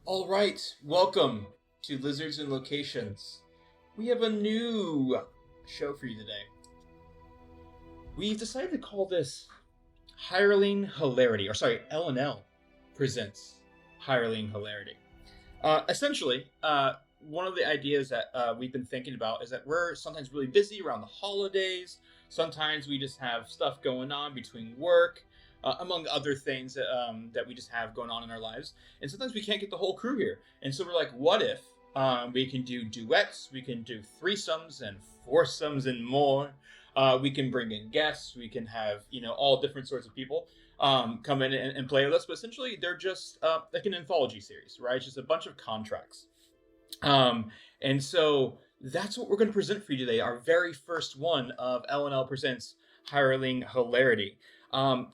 All right, welcome to Lizards and Locations. We have a new show for you today. We've decided to call this Hireling Hilarity, L&L Presents Hireling Hilarity. Essentially, one of the ideas that we've been thinking about is that we're sometimes really busy around the holidays. Sometimes we just have stuff going on between work, among other things that we just have going on in our lives. And sometimes we can't get the whole crew here. And so we're like, what if we can do duets, we can do threesomes and foursomes and more. We can bring in guests. We can have, all different sorts of people come in and play with us. But essentially, they're just like an anthology series, right? It's just a bunch of contracts. And so that's what we're going to present for you today. Our very first one of L&L Presents Hireling Hilarity.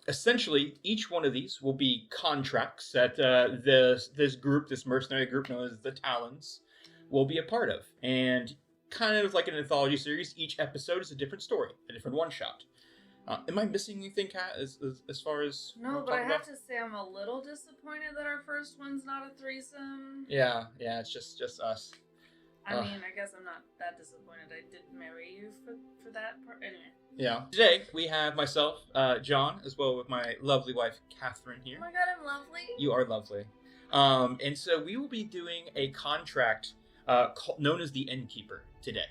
Essentially, each one of these will be contracts that this mercenary group known as the Talons, will be a part of. And kind of like an anthology series, each episode is a different story, a different one-shot. Am I missing anything, Kat, as far as... No, but I have to say I'm a little disappointed that our first one's not a threesome. Yeah, it's just us. I mean, I guess I'm not that disappointed I didn't marry you for that part. Anyway. Yeah. Today, we have myself, John, as well with my lovely wife, Catherine, here. Oh my god, I'm lovely. You are lovely. And so we will be doing a contract known as the Innkeeper today.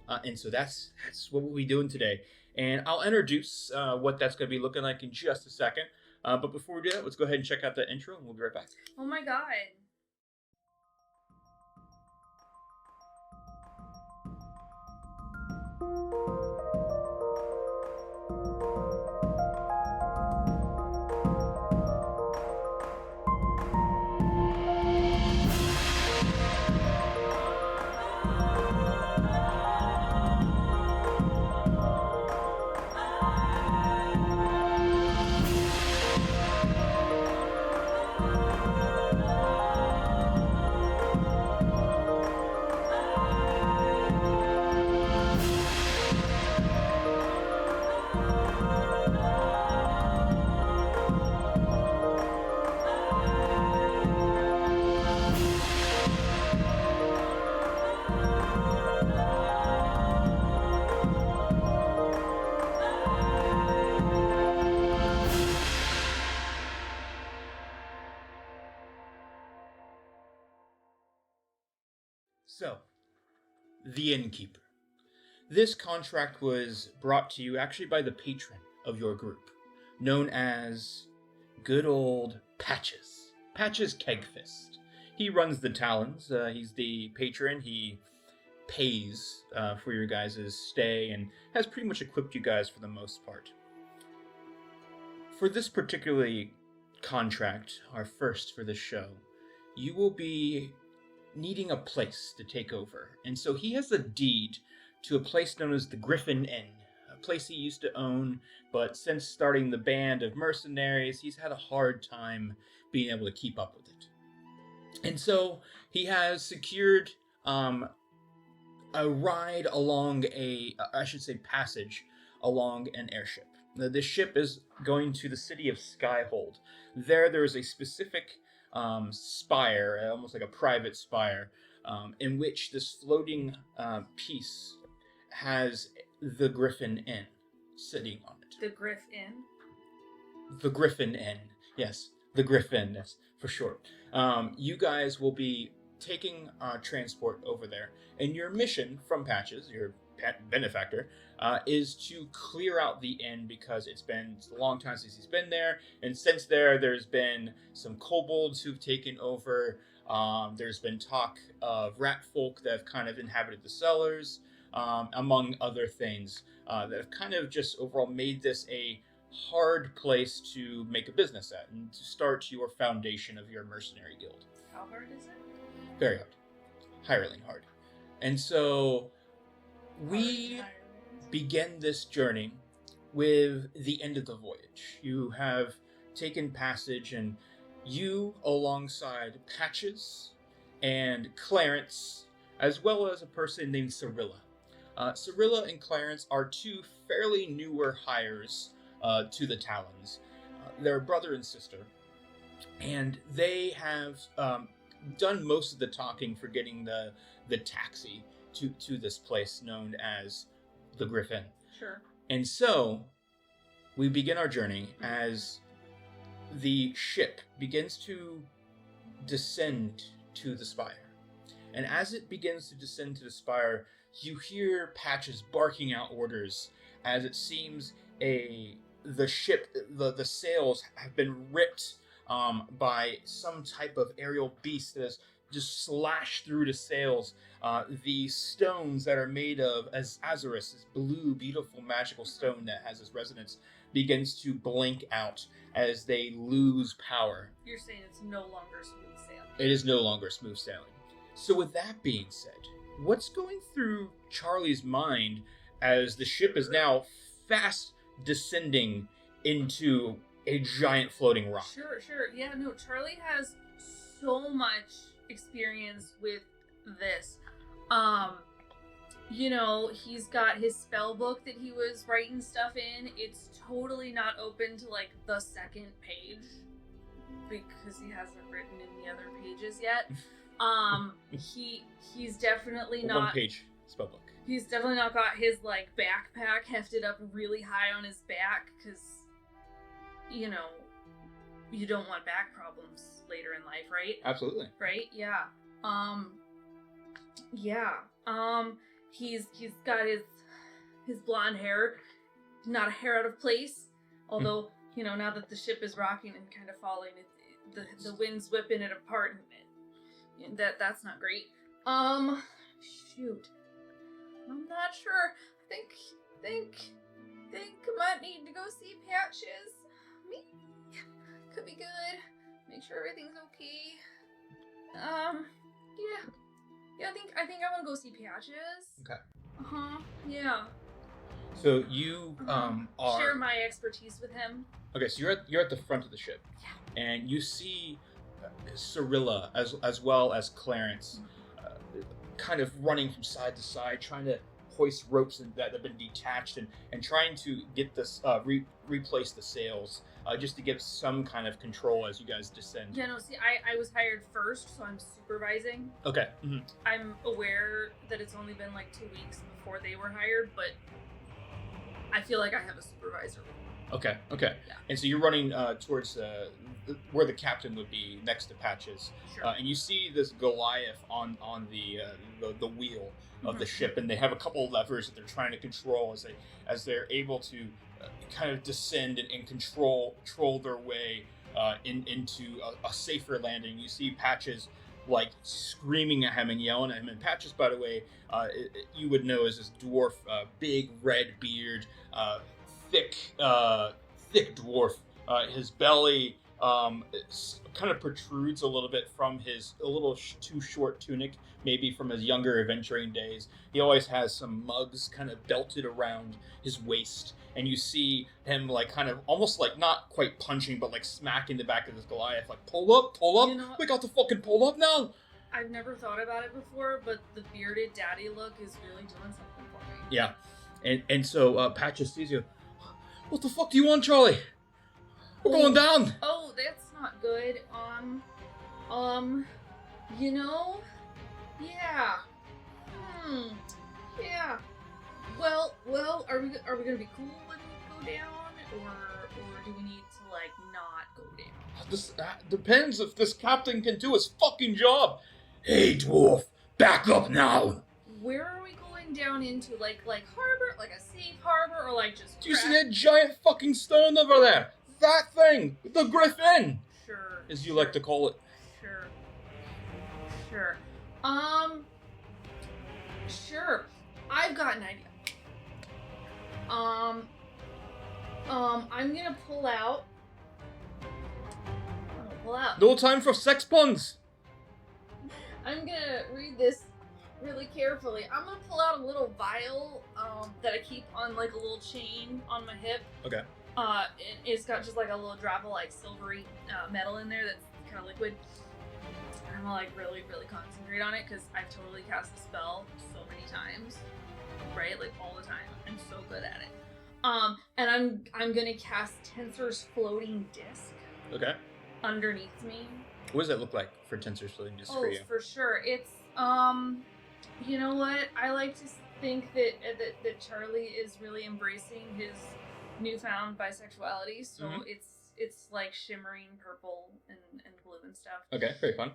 And so that's what we'll be doing today. And I'll introduce what that's going to be looking like in just a second. But before we do that, let's go ahead and check out the intro, and we'll be right back. Oh my god. So, the Innkeeper. This contract was brought to you actually by the patron of your group, known as good old Patches Kegfist. He runs the Talons. He's the patron. He pays for your guys' stay and has pretty much equipped you guys for the most part. For this particularly contract, our first for this show, you will be needing a place to take over. And so he has the deed to a place known as the Gryphinn Inn, a place he used to own, but since starting the band of mercenaries, he's had a hard time being able to keep up with it. And so he has secured a ride along passage along an airship. Now, this ship is going to the city of Skyhold. There is a specific spire, almost like a private spire, in which this floating piece has the Gryphinn Inn sitting on it. The Gryphinn? The Gryphinn Inn, yes. The Gryphinn, yes, for short. You guys will be taking transport over there, and your mission from Patches, your benefactor, is to clear out the inn because it's been a long time since he's been there, and since there's been some kobolds who've taken over. There's been talk of rat folk that have kind of inhabited the cellars, among other things that have kind of just overall made this a hard place to make a business at and to start your foundation of your mercenary guild. How hard is it? Very hard. Hireling hard. And so we begin this journey with the end of the voyage. You have taken passage, and you, alongside Patches and Clarence, as well as a person named Cyrilla. Cyrilla and Clarence are two fairly newer hires to the Talons. They're brother and sister, and they have done most of the talking for getting the taxi to this place known as the Gryphinn. Sure. And so we begin our journey as the ship begins to descend to the spire. And as it begins to descend to the spire, you hear Patches barking out orders as it seems the ship, the sails have been ripped by some type of aerial beast that has just slashed through the sails. The stones that are made of azurus, this blue, beautiful, magical stone that has its resonance, begins to blink out as they lose power. You're saying it's no longer smooth sailing. It is no longer smooth sailing. So with that being said, what's going through Charlie's mind as the ship is now fast descending into a giant floating rock? Sure. Yeah, no, Charlie has so much experience with this. He's got his spell book that he was writing stuff in. It's totally not open to, like, the second page because he hasn't written in the other pages yet. He's definitely not... One page spell book. He's definitely not got his, like, backpack hefted up really high on his back because, you don't want back problems later in life, right? Absolutely. Right? Yeah. He's got his blonde hair, not a hair out of place. Although, now that the ship is rocking and kind of falling, the wind's whipping it apart, and that's not great. Shoot. I'm not sure. Think I might need to go see Patches. Me? Could be good. Make sure everything's okay. Yeah, I think I want to go see Patches. Okay. Yeah. So you are share my expertise with him. Okay, so you're at the front of the ship. Yeah. And you see Cirilla as well as Clarence kind of running from side to side, trying to hoist ropes that have been detached and trying to get this replace the sails just to get some kind of control as you guys descend. Yeah, no, see, I was hired first, so I'm supervising. Okay. Mm-hmm. I'm aware that it's only been like 2 weeks before they were hired, but I feel like I have a supervisor. Okay. Yeah. And so you're running towards where the captain would be, next to Patches. Sure. And you see this Goliath on the wheel of the ship, and they have a couple of levers that they're trying to control as they're able to kind of descend and control their way into a safer landing. You see Patches like screaming at him and yelling at him. And Patches, by the way, you would know as this dwarf, big red beard, thick dwarf. His belly kind of protrudes a little bit from his too short tunic, maybe from his younger adventuring days. He always has some mugs kind of belted around his waist, and you see him like kind of almost like not quite punching, but like smacking the back of this Goliath, like pull up, we got to fucking pull up now. I've never thought about it before, but the bearded daddy look is really doing something for me. Yeah, and so Patches sees you. What the fuck do you want, Charlie? We're going down. Oh, that's not good. Yeah. Yeah. Well, are we gonna be cool when we go down, or do we need to like not go down? This depends if this captain can do his fucking job. Hey, dwarf, back up now. Where are we going down into? Like harbor, like a safe harbor, or like just? Do you see that giant fucking stone over there? That thing, the Gryphinn. Sure. As you like to call it. Sure. Sure. I've got an idea. I'm gonna pull out. No time for sex puns. I'm gonna read this really carefully. I'm gonna pull out a little vial that I keep on like a little chain on my hip. Okay. It's got just like a little drop of like silvery metal in there that's kind of liquid. I'm gonna like really, really concentrate on it because I've totally cast the spell so many times, right? Like all the time. I'm so good at it. And I'm gonna cast Tensor's floating disc. Okay. Underneath me, What does that look like for Tensor Sling just for you? For sure. It's you know what? I like to think that Charlie is really embracing his newfound bisexuality. So it's like shimmering purple and blue and stuff. Okay, very fun.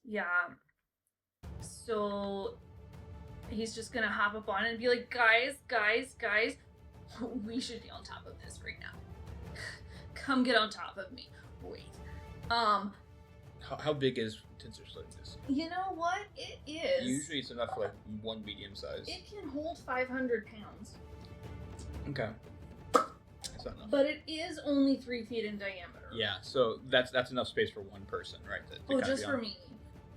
Yeah. So he's just gonna hop up on it and be like, guys, we should be on top of this right now. Come get on top of me. Wait. How big is Tensor Sling? You know what? It is. Usually it's enough for like one medium size. It can hold 500 pounds. Okay. That's not enough. But it is only 3 feet in diameter. Yeah, so that's enough space for one person, right? Just for me.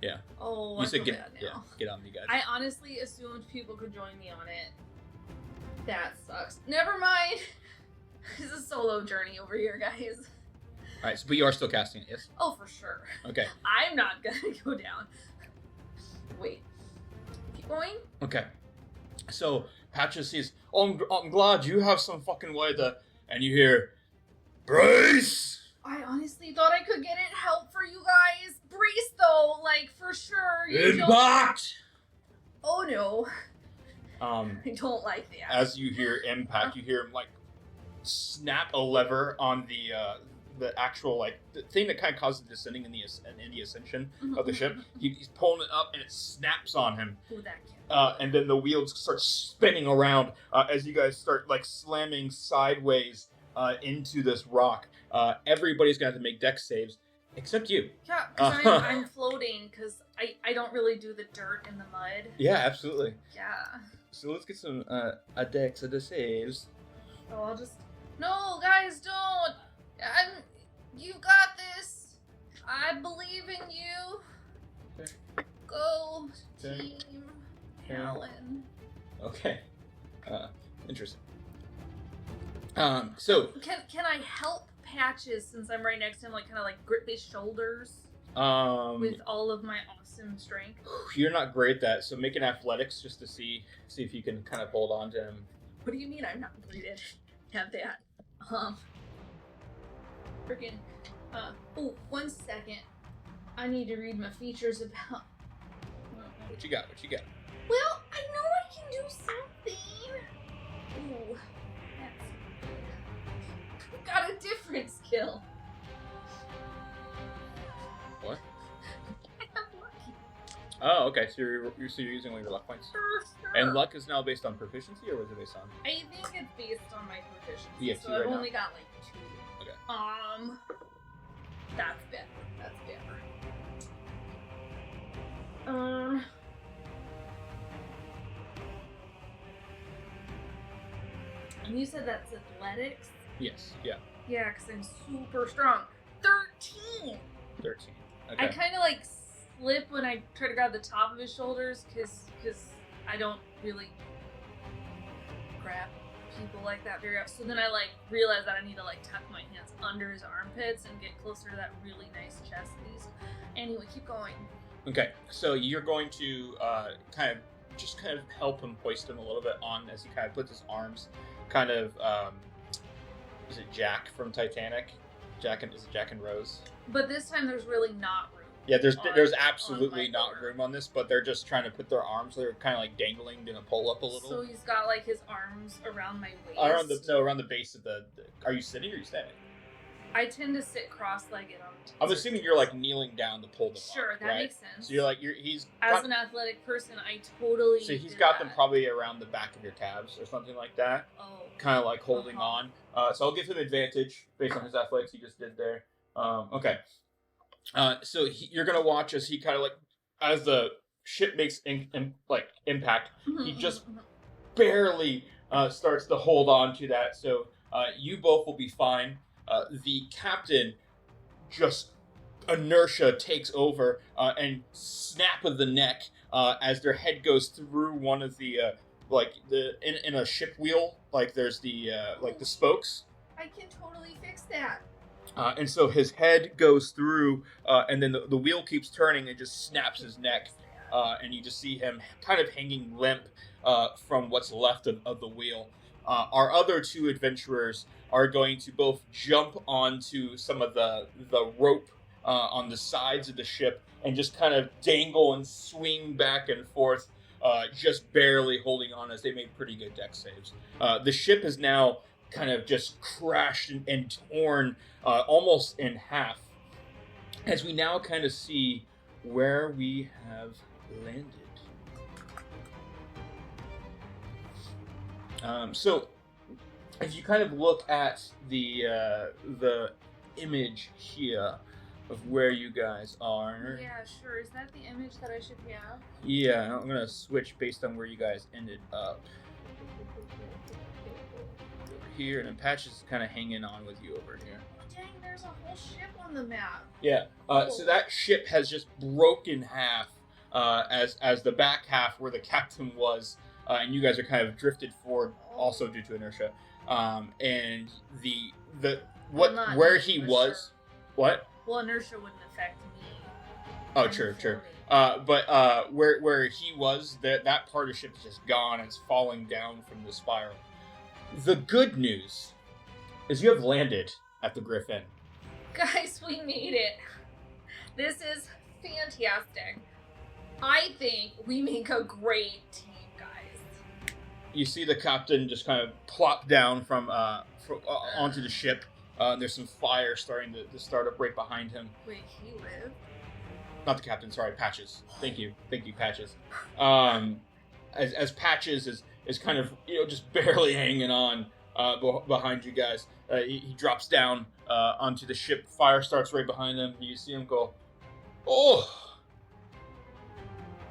Yeah. Oh, you I said feel bad now. Get on me, guys. I honestly assumed people could join me on it. That sucks. Never mind. It's a solo journey over here, guys. Alright, but you are still casting it, yes? Oh, for sure. Okay. I'm not gonna go down. Wait. Keep going? Okay. So, Patches says, I'm glad you have some fucking way to... And you hear, brace! I honestly thought I could get it help for you guys. Brace, though, like, for sure. Impact! Oh, no. I don't like that. As you hear impact, you hear him, like, snap a lever on the actual, like, the thing that kind of causes the descending and the ascension of the ship. He's pulling it up and it snaps on him. Ooh, that can't and then the wheels start spinning around as you guys start, like, slamming sideways into this rock. Everybody's going to have to make dex saves, except you. Yeah, because I'm floating, because I don't really do the dirt and the mud. Yeah, absolutely. Yeah. So let's get some a dex of the saves. Oh, I'll just... No, guys, don't! You got this! I believe in you! Okay. Go, Okay. Team Talon. Okay. Interesting. So... Can I help Patches, since I'm right next to him, like, kind of, like, grip his shoulders? With all of my awesome strength? You're not great at that, so make an athletics just to see if you can kind of hold on to him. What do you mean I'm not great at that? Freaking, oh, 1 second. I need to read my features about... What you got? Well, I know I can do something. Ooh, that's... Got a different skill. What? I have lucky. Oh, okay, so you're using one of your luck points. Sure. And luck is now based on proficiency, or was it based on? I think it's based on my proficiency. Yeah, so I've only got like 2. Okay. That's better. And you said that's athletics? Yes, yeah. Yeah, because I'm super strong. 13! 13. Okay. I kind of like slip when I try to grab the top of his shoulders, because I don't really grab people like that very often. So then I like realize that I need to like tuck my hands under his armpits and get closer to that really nice chest piece. Anyway, keep going. Okay, so you're going to kind of help him hoist him a little bit on as he kind of puts his arms kind of is it Jack from Titanic? Is it Jack and Rose? But this time there's really not room. Yeah, there's absolutely not room on this, but they're just trying to put their arms. They're kind of like dangling, gonna pull up a little. So he's got like his arms around my waist. Around the base of the. Are you sitting or are you standing? I tend to sit cross-legged on. I'm assuming you're like kneeling down to pull them Sure, up, that right? makes sense. So he's as an athletic person, I totally. So he's got them probably around the back of your calves or something like that. Oh. Kind of like holding on. So I'll give him advantage based on his athletics he just did there. Okay. So you're gonna watch as he kind of like, as the ship makes impact, he just barely starts to hold on to that. So you both will be fine. The captain just inertia takes over and snap of the neck as their head goes through one of the in a ship wheel, like there's the the spokes. I can totally fix that. And so his head goes through, and then the wheel keeps turning and just snaps his neck, and you just see him kind of hanging limp from what's left of the wheel. Our other 2 adventurers are going to both jump onto some of the rope on the sides of the ship and just kind of dangle and swing back and forth, just barely holding on as they make pretty good deck saves. The ship is now kind of just crashed and torn almost in half, as we now kind of see where we have landed. So, if you kind of look at the image here of where you guys are. Yeah, sure. Is that the image that I should have? Yeah, I'm gonna switch based on where you guys ended up. Over here, and then Patches is kind of hanging on with you over here. Dang, there's a whole ship on the map. Yeah. So that ship has just broken half, as the back half where the captain was, and you guys are kind of drifted forward, also due to inertia. And where he was, what? Well, inertia wouldn't affect me. Oh, sure. But where he was, that part of the ship is just gone. And it's falling down from the spiral. The good news is you have landed at the Gryphinn. Guys, we made it. This is fantastic. I think we make a great team, guys. You see the captain just kind of plop down from onto the ship. There's some fire starting to start up right behind him. Wait, he lived? Not the captain, sorry, Patches. Thank you, Patches. As Patches is kind of just barely hanging on behind you guys. He drops down onto the ship. Fire starts right behind him. You see him go, "Oh,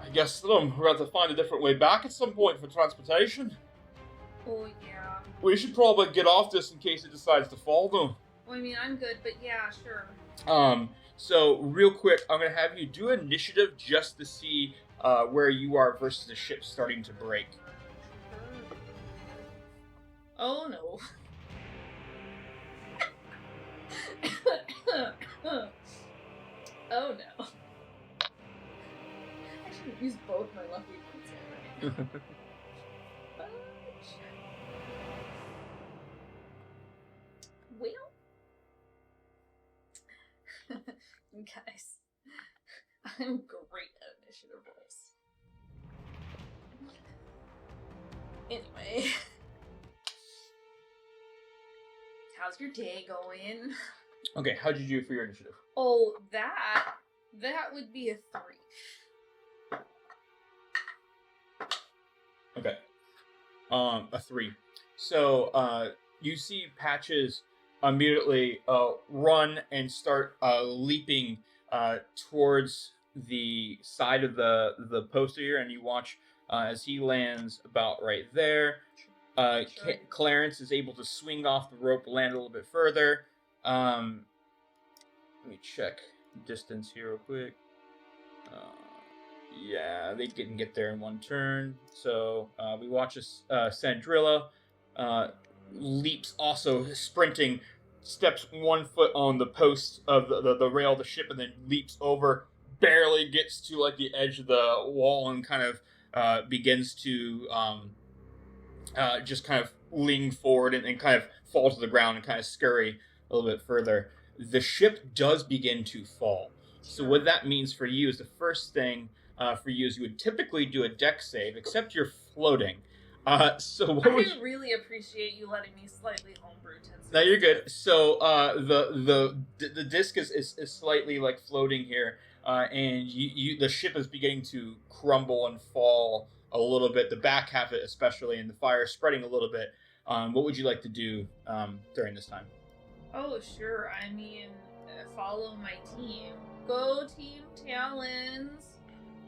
I guess we're going to find a different way back at some point for transportation. Oh, yeah. We should probably get off this in case it decides to fall, though." Well, I mean, I'm good, but yeah, sure. So real quick, I'm going to have you do initiative just to see where you are versus the ship starting to break. Oh, no. Oh, no. I should use both my lucky points already. Well, guys, I'm great at initiative rolls. Anyway, how's your day going? Okay, how'd you do for your initiative? Oh, that would be a 3. Okay. A 3. So, you see Patches immediately run and start leaping towards the side of the poster here, and you watch as he lands about right there. Clarence is able to swing off the rope, land a little bit further. Let me check distance here real quick. Yeah, they didn't get there in one turn. So we watch Sandrilla leaps, also sprinting, steps 1 foot on the post of the rail of the ship, and then leaps over, barely gets to like the edge of the wall, and kind of begins to just kind of lean forward and kind of fall to the ground and kind of scurry a little bit further. The ship does begin to fall. So what that means for you is the first thing for you is you would typically do a deck save, except you're floating. So what I really appreciate you letting me slightly homebrew 10 seconds. No, you're good. So the disc is slightly like floating here, and the ship is beginning to crumble and fall a little bit. The back half of it especially, and the fire spreading a little bit. What would you like to do during this time? Oh, sure. I mean, follow my team. Go Team Talons.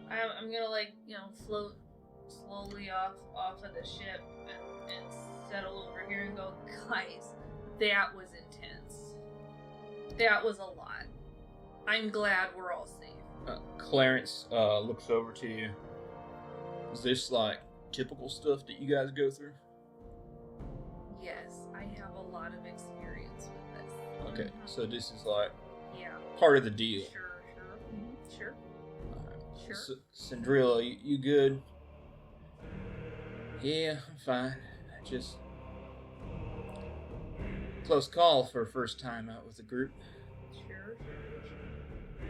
I'm gonna float slowly off of the ship and settle over here and go, guys, that was intense. That was a lot. I'm glad we're all safe. Clarence looks over to you. Is this like typical stuff that you guys go through? Yes, I have a lot of experience with this. Okay, so this is like yeah, part of the deal. Sure. Mm-hmm. Sure. Sure. Sandrilla, you good? Yeah, I'm fine. Just close call for a first time out with the group. Sure.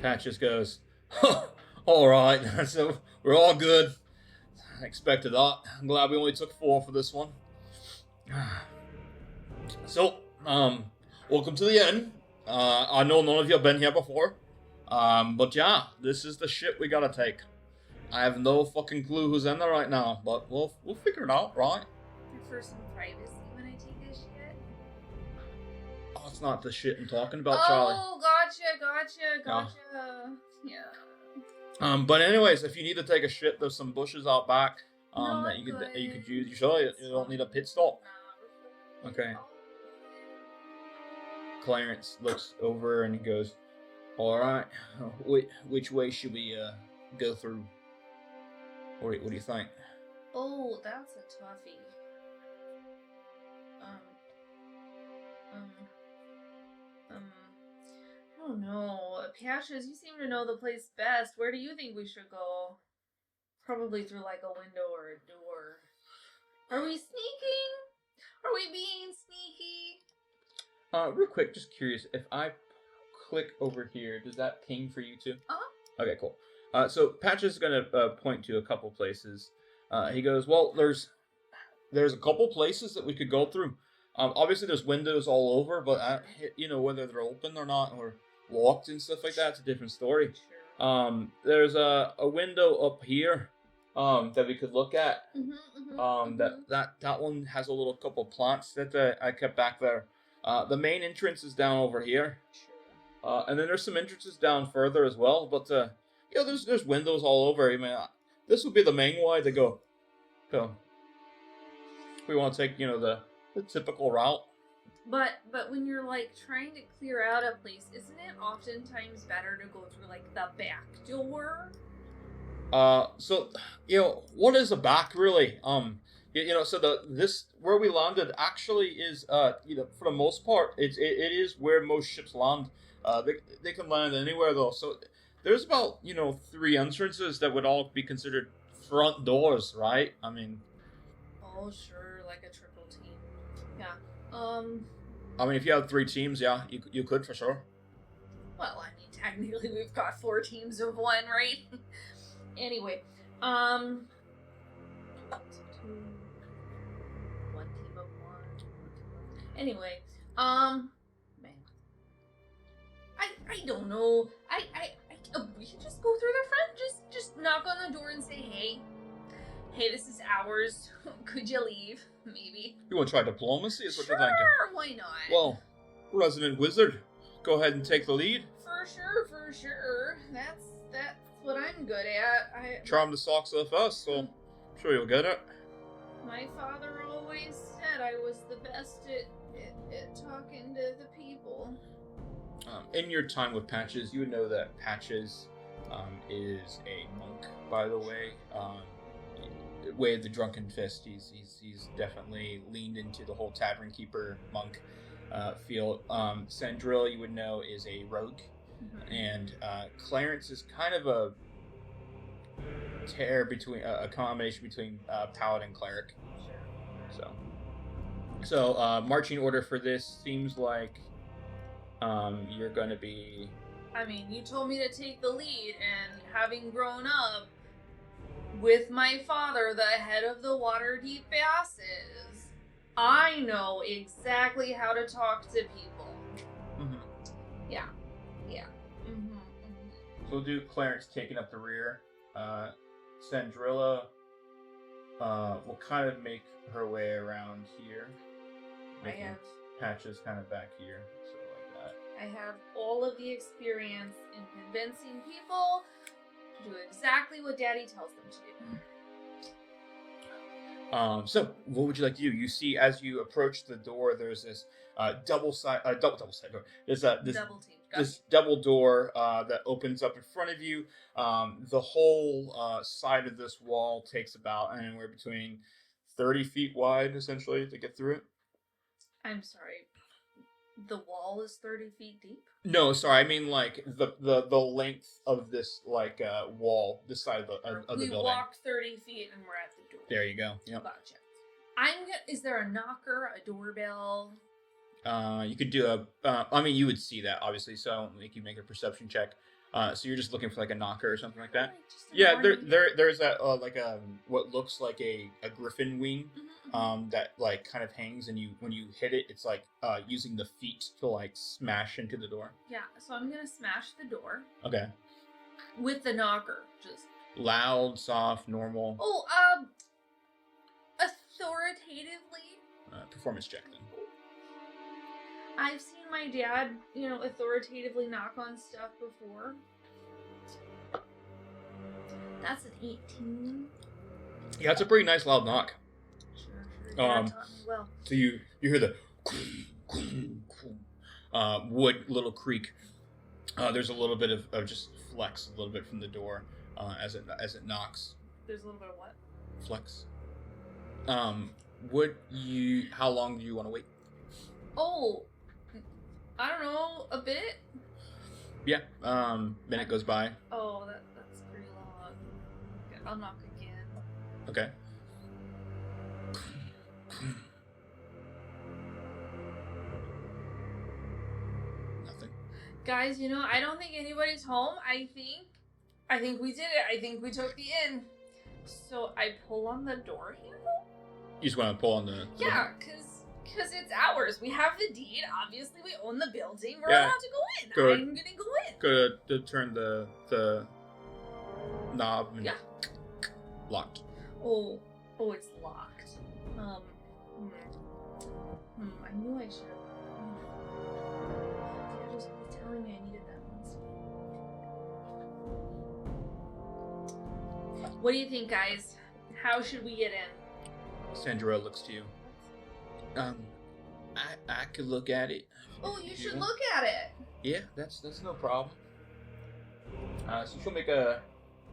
Patches goes, all right, so we're all good. I expected that. I'm glad we only took 4 for this one. So, welcome to the inn. I know none of you have been here before. But yeah, this is the shit we gotta take. I have no fucking clue who's in there right now, but we'll figure it out, right? Prefer some privacy when I take a shit. Oh, it's not the shit I'm talking about, Charlie. Oh, gotcha. Yeah. But anyways, if you need to take a shit, there's some bushes out back No, that you could good. use. You sure you don't need a pit stop? Nah, Okay. Clarence looks over and he goes, all right, which way should we go through? What do you think? Oh, that's a toughie. I don't know. Patches, you seem to know the place best. Where do you think we should go? Probably through like a window or a door. Are we sneaking? Are we being sneaky? Real quick, just curious, if I click over here, does that ping for you too? Uh-huh. Okay, cool. So Patches is gonna point to a couple places. He goes, well, there's a couple places that we could go through. Obviously there's windows all over, but whether they're open or not, or locked and stuff like that, it's a different story. Sure. There's a window up here that we could look at. That one has a little couple plants that I kept back there. The main entrance is down over here. Sure. And then there's some entrances down further as well, but there's windows all over. I mean, this would be the main way to go. So, if we want to take, the typical route. But when you're like trying to clear out a place, isn't it oftentimes better to go through like the back door? So what is a back really? So this where we landed actually is for the most part it is where most ships land. They can land anywhere though. So there's about 3 entrances that would all be considered front doors, right? I mean. Oh sure, like a triple team. Yeah. I mean, if you had 3 teams, yeah, you could for sure. Well, I mean, technically we've got 4 teams of 1, right? Anyway, 2, 1 team of 1. Anyway, man, I don't know. We should just go through the front. Just knock on the door and say, hey, this is ours. Could you leave? Maybe. You want to try diplomacy? Is what Sure, you're thinking? why not? Well, resident wizard, go ahead and take the lead. For sure. That's what I'm good at. Charm the socks off us, so I'm sure you'll get it. My father always said I was the best at talking to the people. In your time with Patches, you would know that Patches is a monk, by the way. With the Drunken Fist, he's definitely leaned into the whole tavern keeper monk feel. Sandrilla, you would know, is a rogue, and Clarence is kind of a combination between paladin and cleric. So marching order for this seems like you're going to be. I mean, you told me to take the lead, and having grown up with my father, the head of the Waterdeep Basses, I know exactly how to talk to people. Mm-hmm. Yeah. So we'll do Clarence taking up the rear. Sandrilla will kind of make her way around here. I have Patches kind of back here, so like that. I have all of the experience in convincing people to do exactly what Daddy tells them to do. So what would you like to do? You see, as you approach the door, there's this double side door. There's this Double team. this double door that opens up in front of you. The whole side of this wall takes about anywhere between 30 feet wide, essentially, to get through it. I'm sorry. The wall is 30 feet deep? No, sorry. I mean, like the length of this wall, this side of the building. We walked 30 feet and we're at the door. There you go. Yep. Gotcha. Is there a knocker, a doorbell? You could do I mean, you would see that obviously, so I don't make you make a perception check. So you're just looking for like a knocker or something like that. Like, just a Yeah, warning. there's that like what looks like a Gryphinn wing, that like kind of hangs, and when you hit it, it's like using the feet to like smash into the door. Yeah, so I'm gonna smash the door. Okay. With the knocker, just Loud, soft, normal. Oh, authoritatively. Performance check then. I've seen my dad, authoritatively knock on stuff before. That's an 18. Yeah, it's a pretty nice loud knock. Sure. Dad taught me well. So you hear the wood little creak. There's a little bit of just flex a little bit from the door as it knocks. There's a little bit of what? Flex. How long do you want to wait? Oh, I don't know, a bit. Yeah. Minute goes by. Oh, that's pretty long. Okay, I'll knock again. Okay. Nothing. Guys, I don't think anybody's home. I think we did it. I think we took the inn. So I pull on the door handle. You just want to pull on the... Yeah, because it's ours. We have the deed. Obviously, we own the building. We're Yeah. allowed to go in. Go- I'm going to go in. Go to turn the knob and... Yeah. Locked. Oh, it's locked. I knew I should have. Dad was telling me I needed that once. What do you think, guys? How should we get in? Sandra looks to you. I could look at it. Oh, you should look at it. Yeah, that's no problem. So she'll make a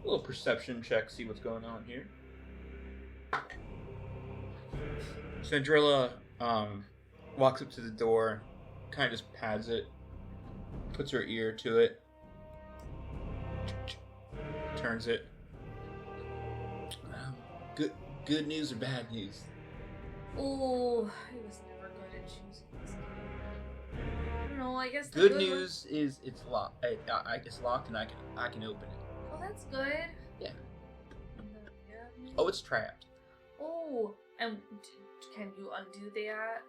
little perception check, see what's going on here. Sandrilla walks up to the door, kind of just pads it, puts her ear to it, turns it. Good news or bad news? Oh, I was never good at choosing this game. I don't know. I guess the Good news is it's locked. It's locked, and I can open it. Oh, that's good. Yeah. Yeah. Oh, it's trapped. Oh, and can you undo that?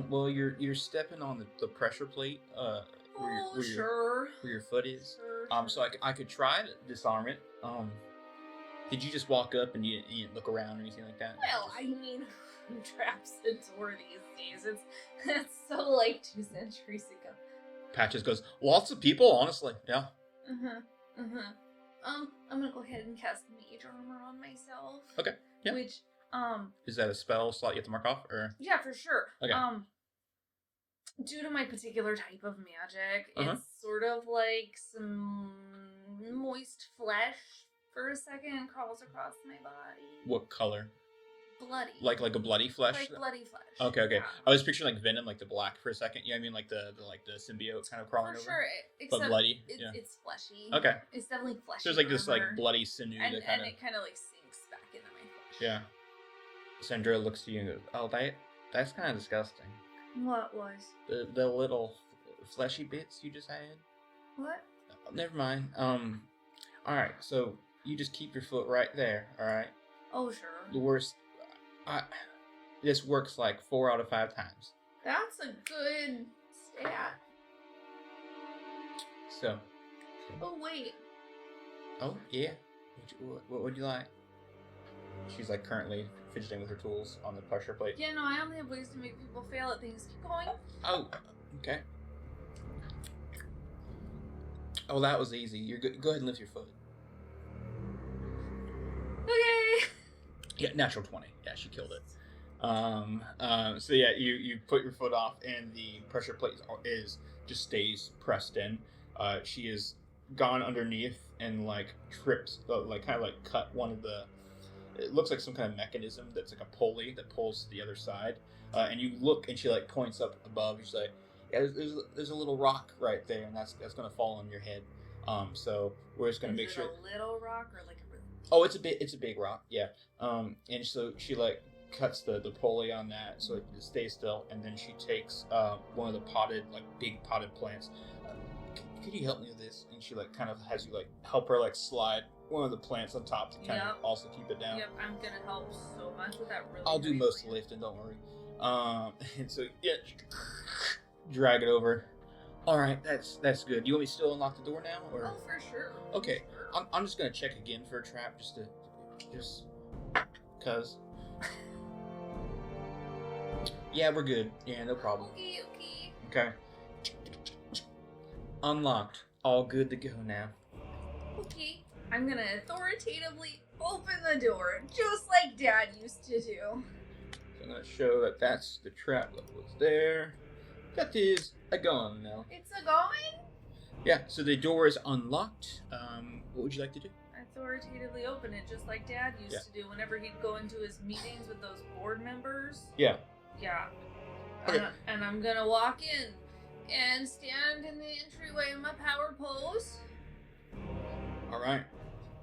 Well, you're stepping on the pressure plate. Where your foot is. Sure. So I could try to disarm it. Did you just walk up and you didn't look around or anything like that? Well, I mean, who traps the door these days? It's so like 2 centuries ago. Patches goes, lots of people, honestly. Yeah. I'm gonna go ahead and cast mage armor on myself. Okay. Yeah. Which, Is that a spell slot you have to mark off, or? yeah, for sure. Okay. Due to my particular type of magic, Uh-huh. it's sort of like some moist flesh for a second crawls across my body. What color? Bloody. Like a bloody flesh? Like bloody flesh. Okay. Yeah. I was picturing like Venom, like the black for a second. Yeah, I mean like the symbiote kind of crawling For over. sure, except But bloody. it's fleshy. Okay. It's definitely fleshy. So there's like this like armor. bloody sinew and that kind of. it kind of like sinks back into my flesh. Yeah. Sandra looks to you and goes, "Oh, that's kind of disgusting. What was? The little fleshy bits you just had." What? Never mind. All right. So you just keep your foot right there. All right. Oh sure. The worst. This works like 4 out of 5 times. That's a good stat. So. Oh wait. Oh yeah. What would you like? She's like currently fidgeting with her tools on the pressure plate. Yeah, no, I only have ways to make people fail at things. Keep going. Oh, okay. Oh, that was easy. You're good. Go ahead and lift your foot. Okay. Yeah, natural 20. Yeah, she killed it. So yeah, you put your foot off, and the pressure plate just stays pressed in. She has gone underneath and like tripped, like kind of like cut one of the. It looks like some kind of mechanism that's like a pulley that pulls to the other side. And you look, and she like points up above. She's like, "Yeah, there's a little rock right there, and that's gonna fall on your head. So we're just gonna make sure." A little rock or like a really. Oh, it's a big rock, yeah. And so she like cuts the pulley on that so it stays still, and then she takes one of the big potted plants. could you help me with this? And she like kind of has you like help her like slide one of the plants on top to kind of also keep it down. Yep, I'm gonna help so much with that. Really, I'll do most of the lifting, don't worry. And so yeah, drag it over. All right, that's good. You want me to still unlock the door now, or? Oh, for sure. Okay, I'm just gonna check again for a trap, just cause. Yeah, we're good. Yeah, no problem. Okay. Unlocked. All good to go now. Okay. I'm gonna authoritatively open the door, just like Dad used to do. So I'm gonna show that that's the trap that was there. That is a gun now. It's a going? Yeah, so the door is unlocked. What would you like to do? Authoritatively open it, just like Dad used to do whenever he'd go into his meetings with those board members. Yeah. Yeah. Okay. And I'm gonna walk in and stand in the entryway in my power pose. All right.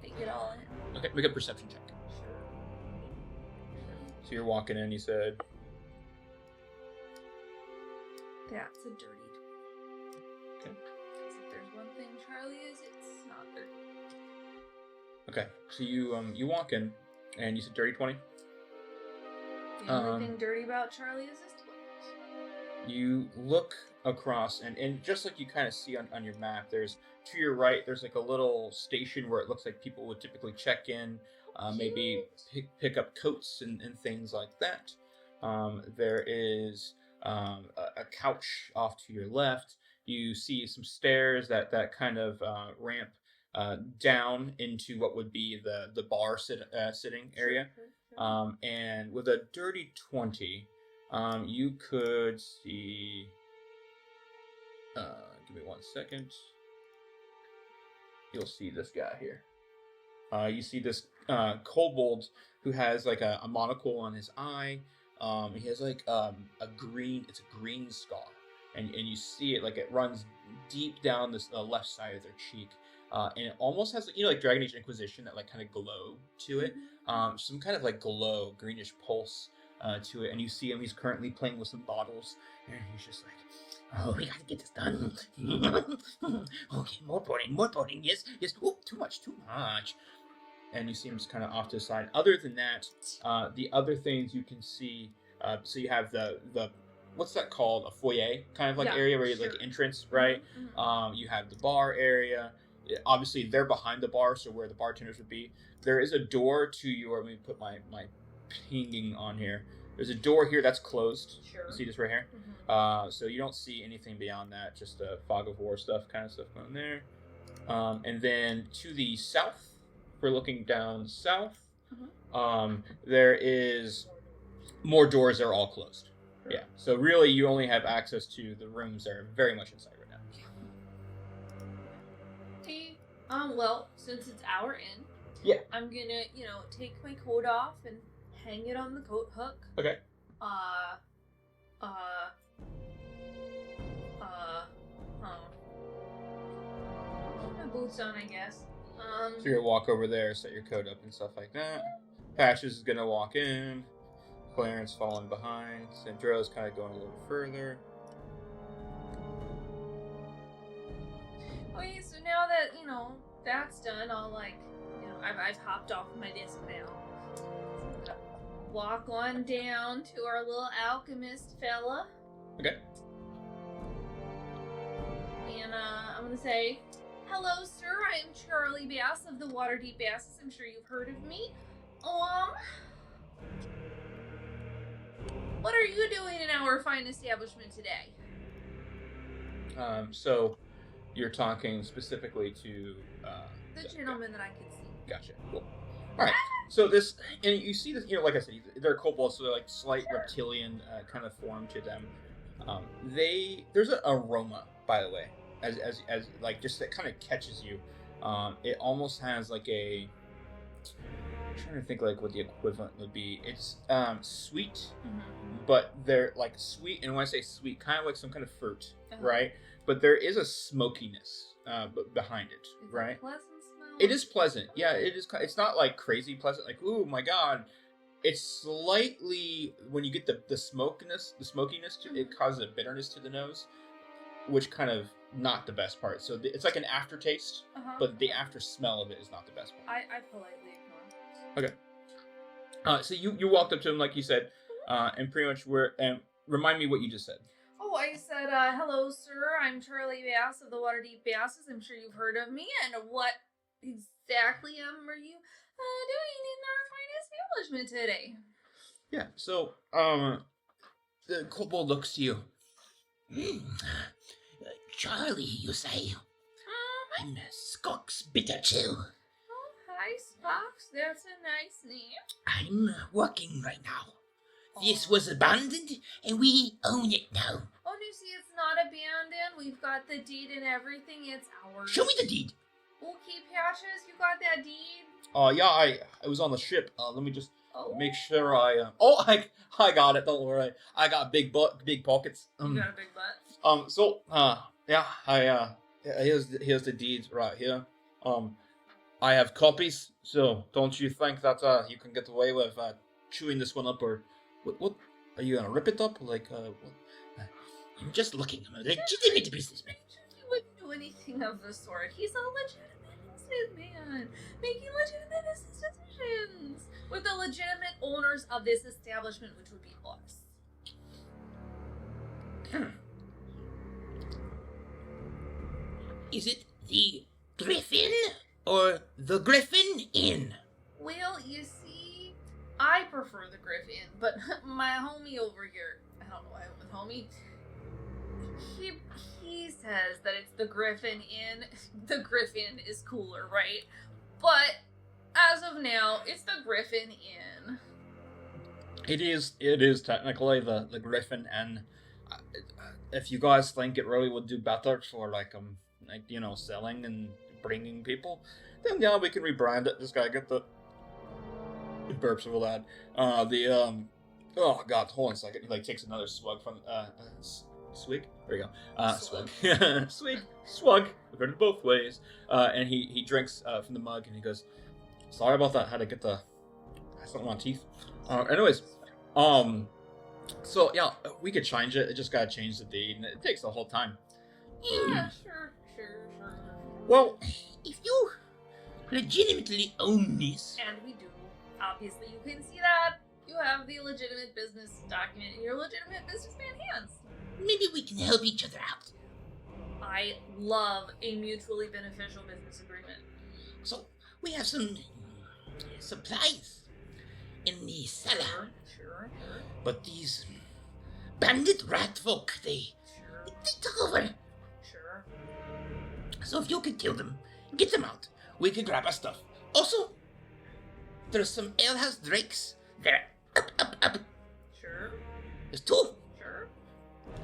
Take it all in. Okay, make a perception check. So you're walking in, you said. That's a dirty 20. Okay. Because if there's one thing Charlie is, it's not dirty. Okay, so you walk in, and you said dirty 20. The only thing dirty about Charlie is his toilet. You look across, and just like you kind of see on your map, there's to your right, there's like a little station where it looks like people would typically check in, maybe pick up coats and things like that. There is a couch off to your left. You see some stairs that kind of ramp down into what would be the bar sitting area. Sure. And with a dirty 20, you could see. Give me 1 second. You'll see this guy here. You see this kobold who has like a monocle on his eye. He has like a green. It's a green scar, and you see it like it runs deep down this left side of their cheek. And it almost has, like Dragon Age Inquisition, that like kind of glow to it. Some kind of like glow, greenish pulse to it. And you see him, he's currently playing with some bottles. And he's just like, oh, we gotta get this done. Okay, more pouring, yes. Oh, too much. And you see him just kind of off to the side. Other than that, the other things you can see, so you have the what's that called? A foyer kind of like area where you like entrance, right? Mm-hmm. You have the bar area. Obviously, they're behind the bar, so where the bartenders would be. There is a door to your. Let me put my pinging on here. There's a door here that's closed. Sure. You see this right here? Mm-hmm. So you don't see anything beyond that. Just fog of war kind of stuff going there. And then to the south, if we're looking down south. Mm-hmm. There is more doors that are all closed. Sure. Yeah. So really, you only have access to the rooms that are very much inside right now. Hey, well, since it's our inn, Yeah. I'm gonna, take my coat off and hang it on the coat hook. Okay. Put my boots on, I guess. So you're gonna walk over there, set your coat up and stuff like that. Patches is gonna walk in. Clarence falling behind. Sandro's kind of going a little further. Okay, so now that, that's done, I'll I've hopped off my desk now. So I'm gonna walk on down to our little alchemist fella. Okay. And I'm gonna say, hello, sir. I am Charlie Bass of the Waterdeep Basses. I'm sure you've heard of me. What are you doing in our fine establishment today? So you're talking specifically to The gentleman that I could see. Gotcha. Cool. All right. So this, and you see this, like I said, they're kobolds, so they're like slight reptilian kind of form to them. There's an aroma, by the way, as like just that kind of catches you. It almost has like a. I'm trying to think like what the equivalent would be. It's sweet, but they're like sweet, and when I say sweet, kind of like some kind of fruit, right? But there is a smokiness behind it, right? Pleasant smell. It is pleasant. Yeah, it is. It's not like crazy pleasant, like ooh my god. It's slightly when you get the smokiness, it causes a bitterness to the nose, which kind of not the best part. So it's like an aftertaste, but the after smell of it is not the best part. I politely ignore. Okay. So you walked up to him like you said, and pretty much remind me what you just said. Oh, I said, hello, sir. I'm Charlie Bass of the Waterdeep Basses. I'm sure you've heard of me. And what exactly are you doing in our fine establishment today? Yeah. So the kobold looks to you. Charlie, you say? I'm Skox Bitterchill. Oh, hi, Spox. That's a nice name. I'm working right now. This was abandoned, and we own it now. Oh, you see, it's not abandoned. We've got the deed and everything. It's ours. Show me the deed. Okay, Patches, you got that deed? Yeah, I was on the ship. Let me just make sure I got it. Don't worry. I got big pockets. You got a big butt. Here's the deeds right here. I have copies, so don't you think that you can get away with chewing this one up, or what are you gonna rip it up? Like what? I'm just looking. I'm a legitimate businessman. He wouldn't do anything of the sort. He's a legitimate businessman, making legitimate business decisions with the legitimate owners of this establishment, which would be us. Is it the Gryphinn or the Gryphinn Inn? Well, you see, I prefer the Gryphinn, but my homie over here, I don't know why I went with homie, he says that it's the Gryphinn Inn. The Gryphinn is cooler, right? But as of now, it's the Gryphinn Inn. It is technically the Gryphinn, and if you guys think it really would do better for like selling and bringing people, then yeah, we can rebrand it. Just gotta get the burps real loud. Oh god, hold on a second. He like takes another swig from swig. There you go. Swig. Swig. We've heard it both ways. And he drinks from the mug, and he goes, "Sorry about that. Had to get something on teeth." Anyways, so yeah, we could change it. It just gotta change the deed, and it takes the whole time. Yeah, sure. Well, if you legitimately own this, and we do, obviously you can see that you have the legitimate business document in your legitimate businessman hands. Maybe we can help each other out. I love a mutually beneficial business agreement. So we have some supplies in the cellar. Sure. But these bandit rat folk, they took over. Sure. So if you could kill them, get them out, we could grab our stuff. Also, there's some alehouse drakes. They're up. Sure. There's two. Sure.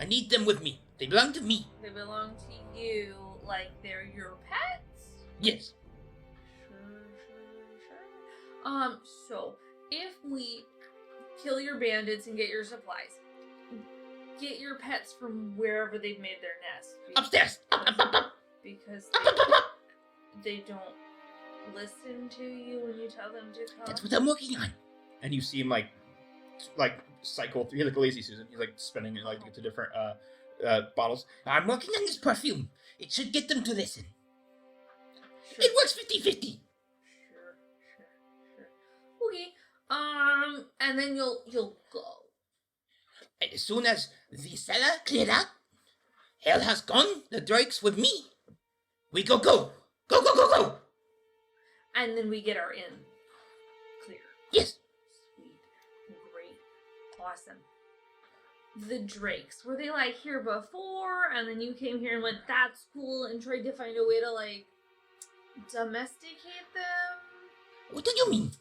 I need them with me. They belong to me. They belong to you, like they're your pets? Yes. Sure. So if we kill your bandits and get your supplies, get your pets from wherever they've made their nest. Upstairs. Up. Because they don't listen to you when you tell them to come. That's what I'm working on. and you see him like cycle through. He's like a lazy Susan. He's like spinning it like to different bottles. I'm working on this perfume. It should get them to listen. Sure. It works 50-50. Sure. Okay. And then you'll go. And as soon as the cellar cleared out, hell has gone, the drakes with me. We go. Go. And then we get our inn clear. Yes. Sweet. Great. Awesome. The drakes, were they like here before, and then you came here and went, that's cool, and tried to find a way to like domesticate them? What do you mean?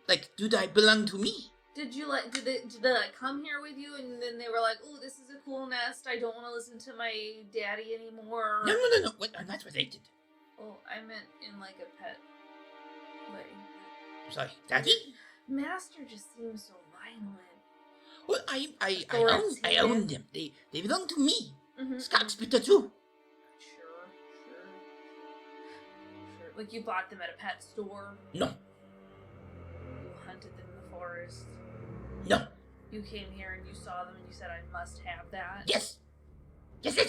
Like, do they belong to me? Did you like, did they like come here with you, and then they were like, oh, this is a cool nest, I don't want to listen to my daddy anymore? No. What, I'm not related. Oh, I meant in like a pet way. Sorry, daddy? Master just seems so violent. Well, I own them. They belong to me. Skox Bitter too. Sure. Like you bought them at a pet store? No. You hunted them in the forest? No. You came here and you saw them and you said, I must have that? Yes. Gotcha.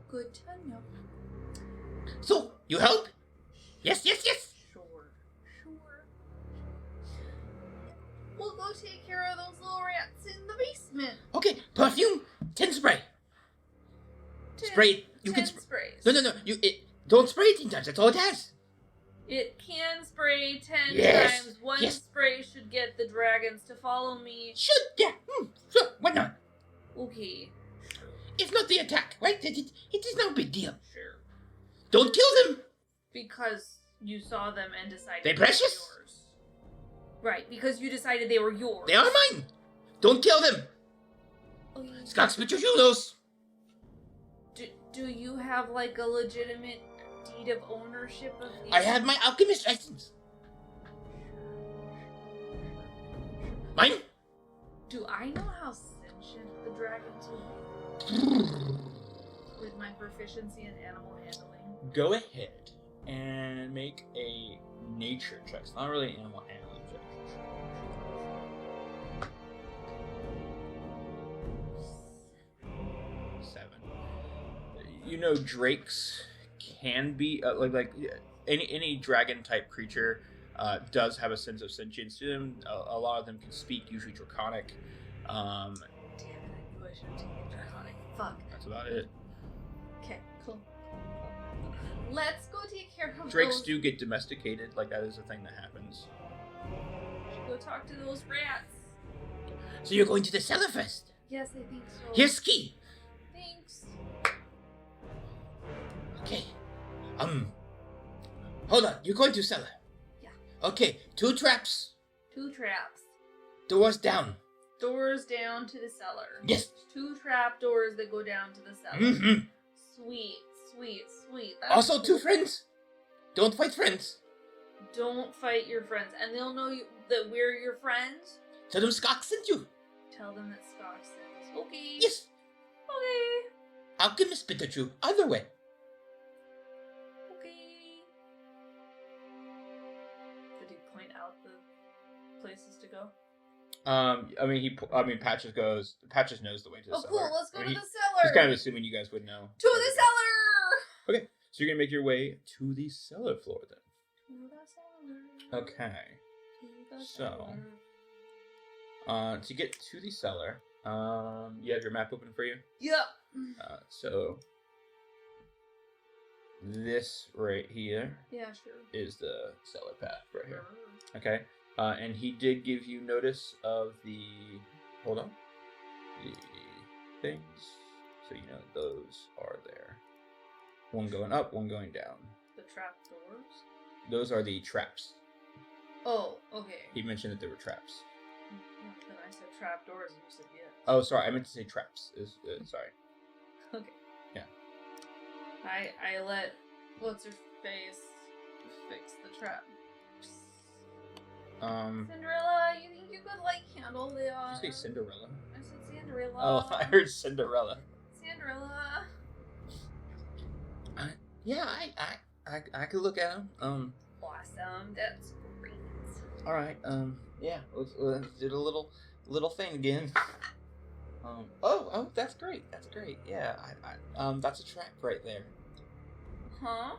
Good to know. So, you help? Yes. Sure. We'll go take care of those little rats in the basement. Okay, perfume, 10 spray. Spray it. You 10 can sprays. No. Don't spray it 10 times. That's all it has. It can spray 10 Yes, times. One yes. spray should get the dragons to follow me. Yeah. Sure. Why not? Okay. It's not the attack, right? It is no big deal. Sure. Don't kill them. Because you saw them and decided They they were precious? yours. Right, because you decided they were yours. They are mine. Don't kill them. Okay. Scott, spit your shoes. Do you have like a legitimate deed of ownership of these? I have my alchemist license. Mine? Do I know how sentient the dragons will be? With my proficiency in animal handling. Go ahead and make a nature check. It's not really an animal handling check. 7. You know, drakes can be like any dragon type creature does have a sense of sentience to them. A lot of them can speak, usually draconic. Damn it, I knew I should have taken draconic. Fuck. That's about it. Okay, cool. Let's go take care of Drakes those. do get domesticated. Like, that is a thing that happens. Go talk to those rats. So you're going to the cellar first. Yes, I think so. Here's Ski. Thanks. Okay. Hold on. You're going to cellar. Yeah. Okay. 2 traps. 2 traps. Doors down. Doors down to the cellar. Yes. 2 trap doors that go down to the cellar. Mm-hmm. Sweet. That's Also, cool. 2 friends. Don't fight friends. Don't fight your friends, and they'll know that we're your friends. Tell them Scott sent you. Tell them that Scott sent us. Okay. Yes. Okay. Alchemist spit at you. Other way. Okay. Did he point out the places to go? Patches knows the way to the Oh, cellar. cool. Let's go to the He's cellar. kind of assuming you guys would know. To the cellar. Okay, so you're gonna make your way to the cellar floor then. To the cellar. Okay. To the So- cellar. To get to the cellar, you have your map open for you. Yep. So this right here Yeah, sure. is the cellar path right here. Okay. And he did give you notice of the the things, so you know those are there. One going up, one going down. The trap doors. Those are the traps. Oh, okay. He mentioned that there were traps. Then I said trap doors, and you said yes. Oh, sorry, I meant to say traps. Sorry. Okay. Yeah. I let what's her face fix the trap. Cinderella, you think you could like handle the? Did you say Cinderella? I said Cinderella. Oh, I heard Cinderella. Cinderella. Yeah, I could look at him. Awesome. That's great. All right. Yeah. Let's do the little thing again. Oh, that's great. That's great. Yeah. That's a trap right there. Huh?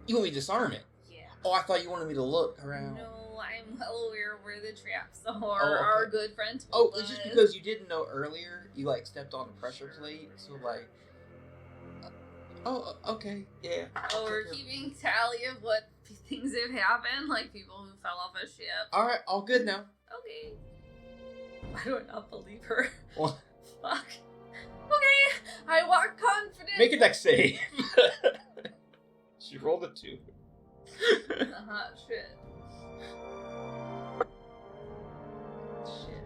You want me to disarm it? Yeah. Oh, I thought you wanted me to look around. No, I'm well aware where the traps are. okay. Our good friend Oh, told it's just us. because you didn't know earlier. You like stepped on a pressure plate, so like. Oh, okay. Yeah. Oh, we're keeping tally of what things have happened, like people who fell off a ship. All right. All good now. Okay. Why do I not believe her? What? Fuck. Okay, I walk confident. Make a dex save. She rolled a 2. Shit. Shit.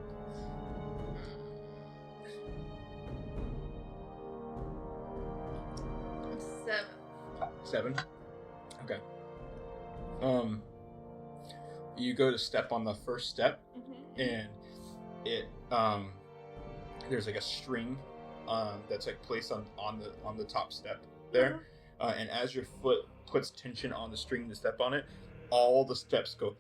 7. 7. Okay. You go to step on the first step, and it there's like a string that's like placed on the top step there, and as your foot puts tension on the string to step on it, all the steps go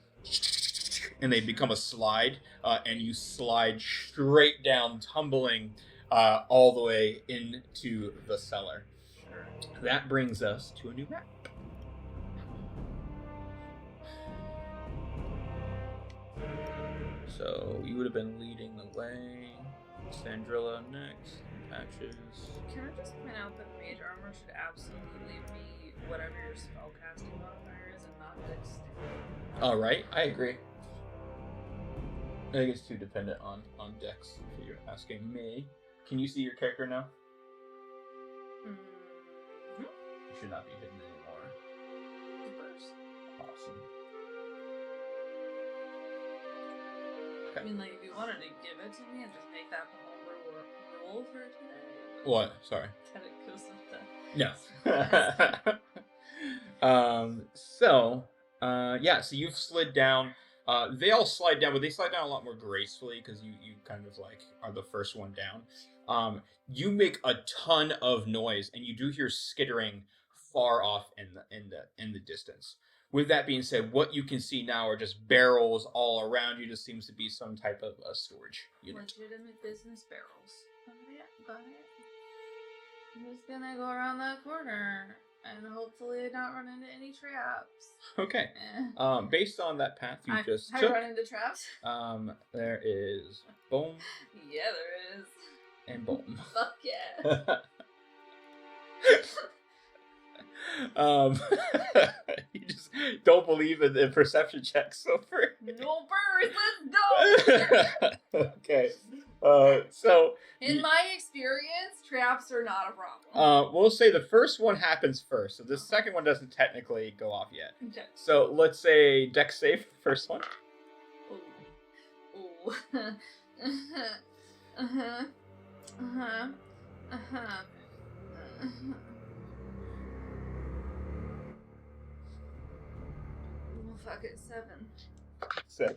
and they become a slide, and you slide straight down, tumbling all the way into the cellar. Sure. that brings us to a new map. So you would have been leading the way. Sandrilla next. Patches. Can I just point out that mage armor should absolutely be whatever your spellcasting modifier is and not dex? All right, I agree. I think it's too dependent on dex. If you're asking me, can you see your character now? Mm-hmm. You should not be hidden anymore. Awesome. I mean, like, if you wanted to give it to me and just make that the whole roll for today. What? Sorry. Can it go No. So you've slid down. They all slide down, but they slide down a lot more gracefully because you kind of like are the first one down. You make a ton of noise, and you do hear skittering far off in the distance. With that being said, what you can see now are just barrels all around you. Just seems to be some type of storage unit. Legitimate business barrels. Got it. I'm just gonna go around that corner and hopefully not run into any traps. Okay. Based on that path you just I took, run into traps? there is boom Yeah, there is. and boom. Fuck yeah. You just don't believe in perception checks, so for No birds, let's go! okay. So in my experience, traps are not a problem. we'll say the first one happens first, so the second one doesn't technically go off yet. Okay. So let's say dex save, first one. Ooh. Oh, fuck it, 7. 7.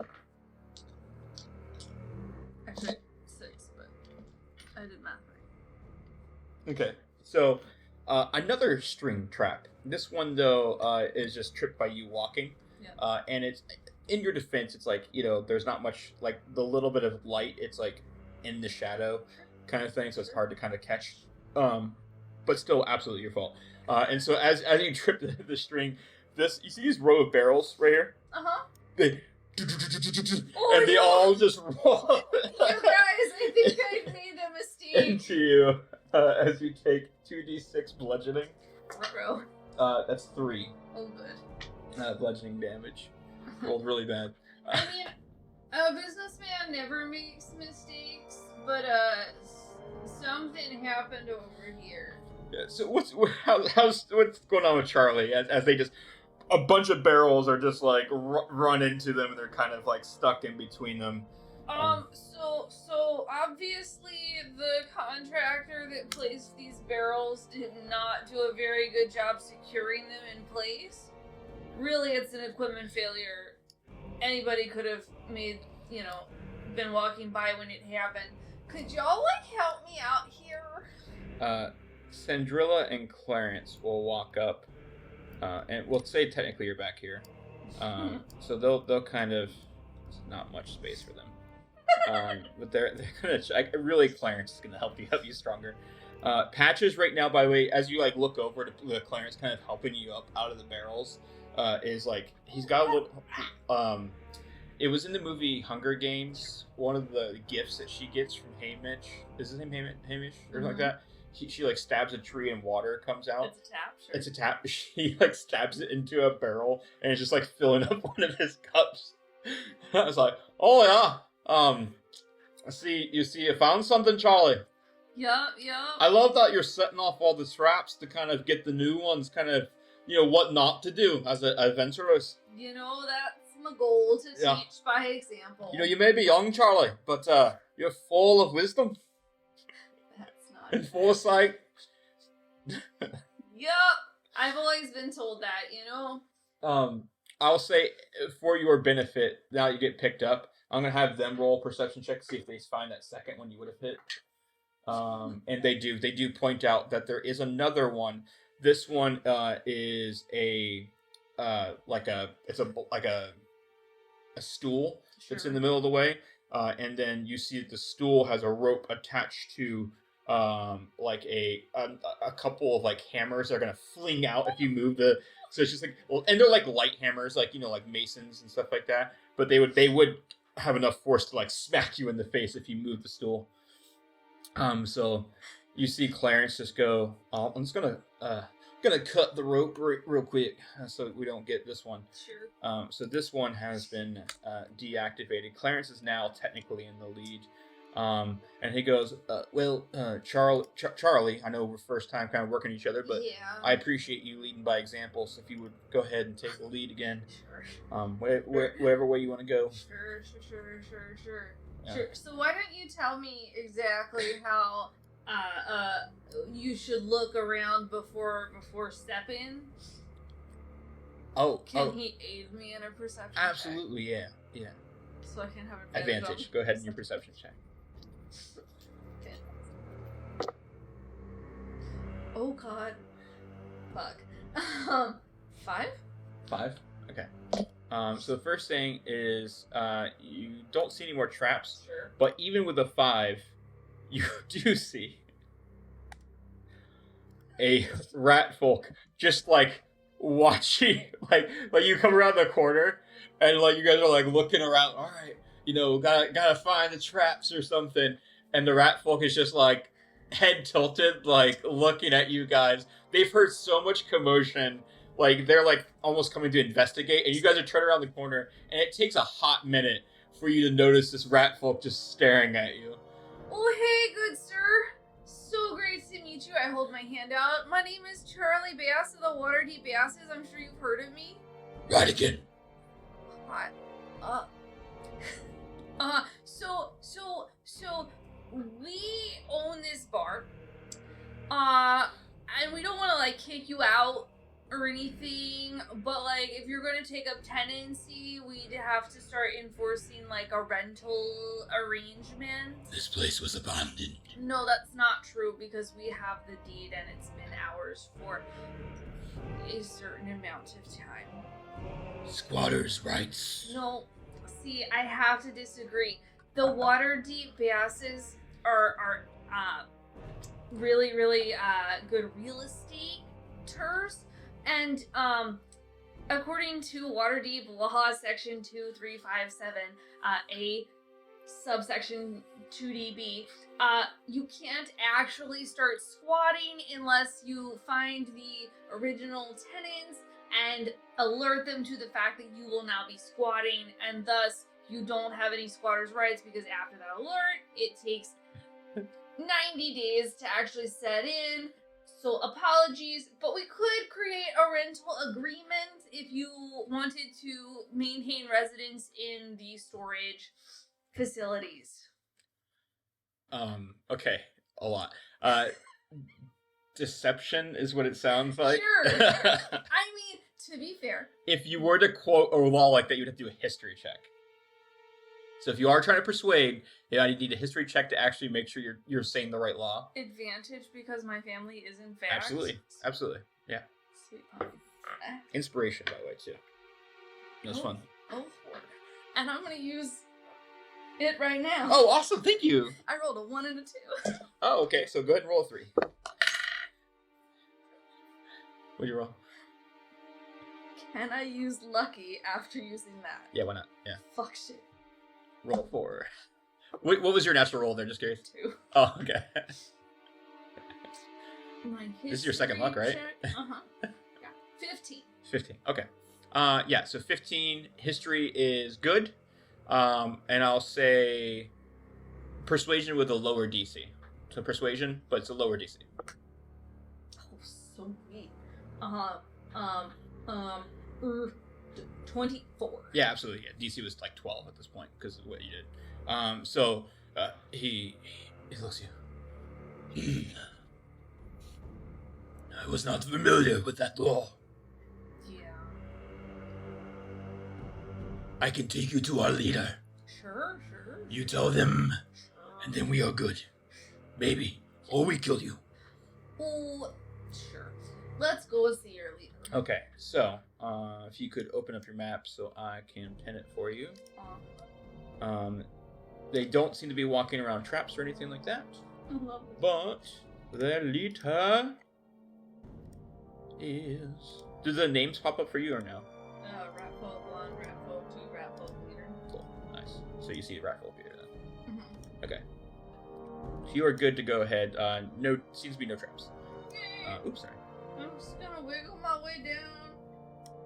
Actually, 6, but I did math right. Okay, so another string trap. This one, though, is just tripped by you walking. Yeah. And it's, in your defense, it's like, there's not much, like, the little bit of light, it's like in the shadow kind of thing, so it's hard to kind of catch. But still, absolutely your fault. And so as you trip the string, you see these row of barrels right here? Uh-huh. They all just roll. You guys, I think I made a mistake. into you as you take 2d6 bludgeoning. Bro. That's 3 Oh, good. bludgeoning damage. Rolled really bad. I mean, a businessman never makes mistakes, but something happened over here. Yeah, so what's going on with Charlie as they just a bunch of barrels are just like run into them and they're kind of like stuck in between them. So obviously the contractor that placed these barrels did not do a very good job securing them in place. Really, it's an equipment failure. Anybody could have been walking by when it happened. Could y'all, help me out here? Sandrilla and Clarence will walk up, and we'll say technically you're back here. So they'll kind of, not much space for them. But they're gonna really Clarence is gonna help you stronger. Patches right now, by the way, as you look over to Clarence kind of helping you up out of the barrels, is he's got a little. It was in the movie Hunger Games. One of the gifts that she gets from Hamish, is his name Hamish or something like that? She stabs a tree and water comes out. It's a tap, sure. It's a tap. She stabs it into a barrel and it's just filling up one of his cups. I was like, oh yeah. I see you found something, Charlie. Yep. I love that you're setting off all the traps to kind of get the new ones kind of, what not to do as an adventurous. That's my goal, to teach by example. You may be young, Charlie, but you're full of wisdom. That's not And foresight. Yup. I've always been told that, I'll say for your benefit, now you get picked up, I'm going to have them roll a perception check to see if they find that second one you would have hit. And they do point out that there is another one. This one is a stool that's in the middle of the way. And then you see that the stool has a rope attached to like a couple of like hammers are gonna fling out if you move the. So it's just like, well, and they're like light hammers, like like masons and stuff like that. But they would have enough force to like smack you in the face if you move the stool. So you see Clarence just go. I'm just gonna cut the rope real quick so we don't get this one. Sure. So this one has been deactivated. Clarence is now technically in the lead. And he goes, Charlie, I know we're first time kind of working each other, but yeah. I appreciate you leading by example. So if you would go ahead and take the lead again. Sure. Whatever way you want to go. Sure. Yeah. Sure. So why don't you tell me exactly how you should look around before stepping? Can he aid me in a perception absolutely, check? Yeah. So I can have Advantage. Go ahead in your perception check. Oh God. Fuck. 5? 5? Okay. So the first thing is you don't see any more traps. Sure. But even with a 5, you do see a rat folk just like watching, like you come around the corner and like you guys are like looking around. All right, gotta find the traps or something. And the rat folk is just like head tilted, like looking at you guys. They've heard so much commotion. Like they're like almost coming to investigate, and you guys are turning around the corner, and it takes a hot minute for you to notice this rat folk just staring at you. Oh, hey, good sir. So great to meet you. I hold my hand out. My name is Charlie Bass of the Waterdeep Basses. I'm sure you've heard of me. Right again. What? So we own this bar. And we don't want to like kick you out or anything, but like if you're going to take up tenancy, we'd have to start enforcing like a rental arrangement. This place was abandoned. No, that's not true because we have the deed and it's been ours for a certain amount of time. Squatters' rights. No, see, I have to disagree. The Waterdeep Basses are really, really good real estate-ters. And according to Waterdeep Law Section 2357, A subsection 2DB, you can't actually start squatting unless you find the original tenants and alert them to the fact that you will now be squatting, and thus you don't have any squatters' rights because after that alert, it takes 90 days to actually set in. So apologies, but we could create a rental agreement if you wanted to maintain residence in the storage facilities. Okay, a lot. Deception is what it sounds like. Sure. I mean, to be fair. If you were to quote a law like that, you'd have to do a history check. So if you are trying to persuade, you need a history check to actually make sure you're saying the right law. Advantage because my family is in fact. Absolutely. Yeah. Sweet. Inspiration, by the way, too. It was fun. Oh, 4. And I'm going to use it right now. Oh, awesome. Thank you. I rolled a 1 and a 2. Oh, okay. So go ahead and roll a 3. What do you roll? Can I use lucky after using that? Yeah, why not? Yeah. Fuck shit. Roll 4. What was your natural roll there? Just curious. 2. Oh, okay. This is your second luck, right? Uh-huh. Yeah. 15. 15. Okay. Yeah, so 15 history is good. And I'll say persuasion with a lower DC. So persuasion, but it's a lower DC. Oh, so neat. 24. Yeah, absolutely. Yeah, DC was like 12 at this point because of what you did. So he looks at you. I was not familiar with that law. Yeah. I can take you to our leader. Sure. You tell them, Sure. and then we are good. Maybe. Or we kill you. Oh, sure. Let's go see your leader. Okay, so if you could open up your map so I can pin it for you. They don't seem to be walking around traps or anything like that. Lovely. But their leader is... Do the names pop up for you or no? Ratfolk 1, Ratfolk 2, Ratfolk leader. Cool. Nice. So you see Ratfolk here then. Mm-hmm. Okay. So you are good to go ahead. No, seems to be no traps. Oops, sorry. I'm just gonna wiggle my way down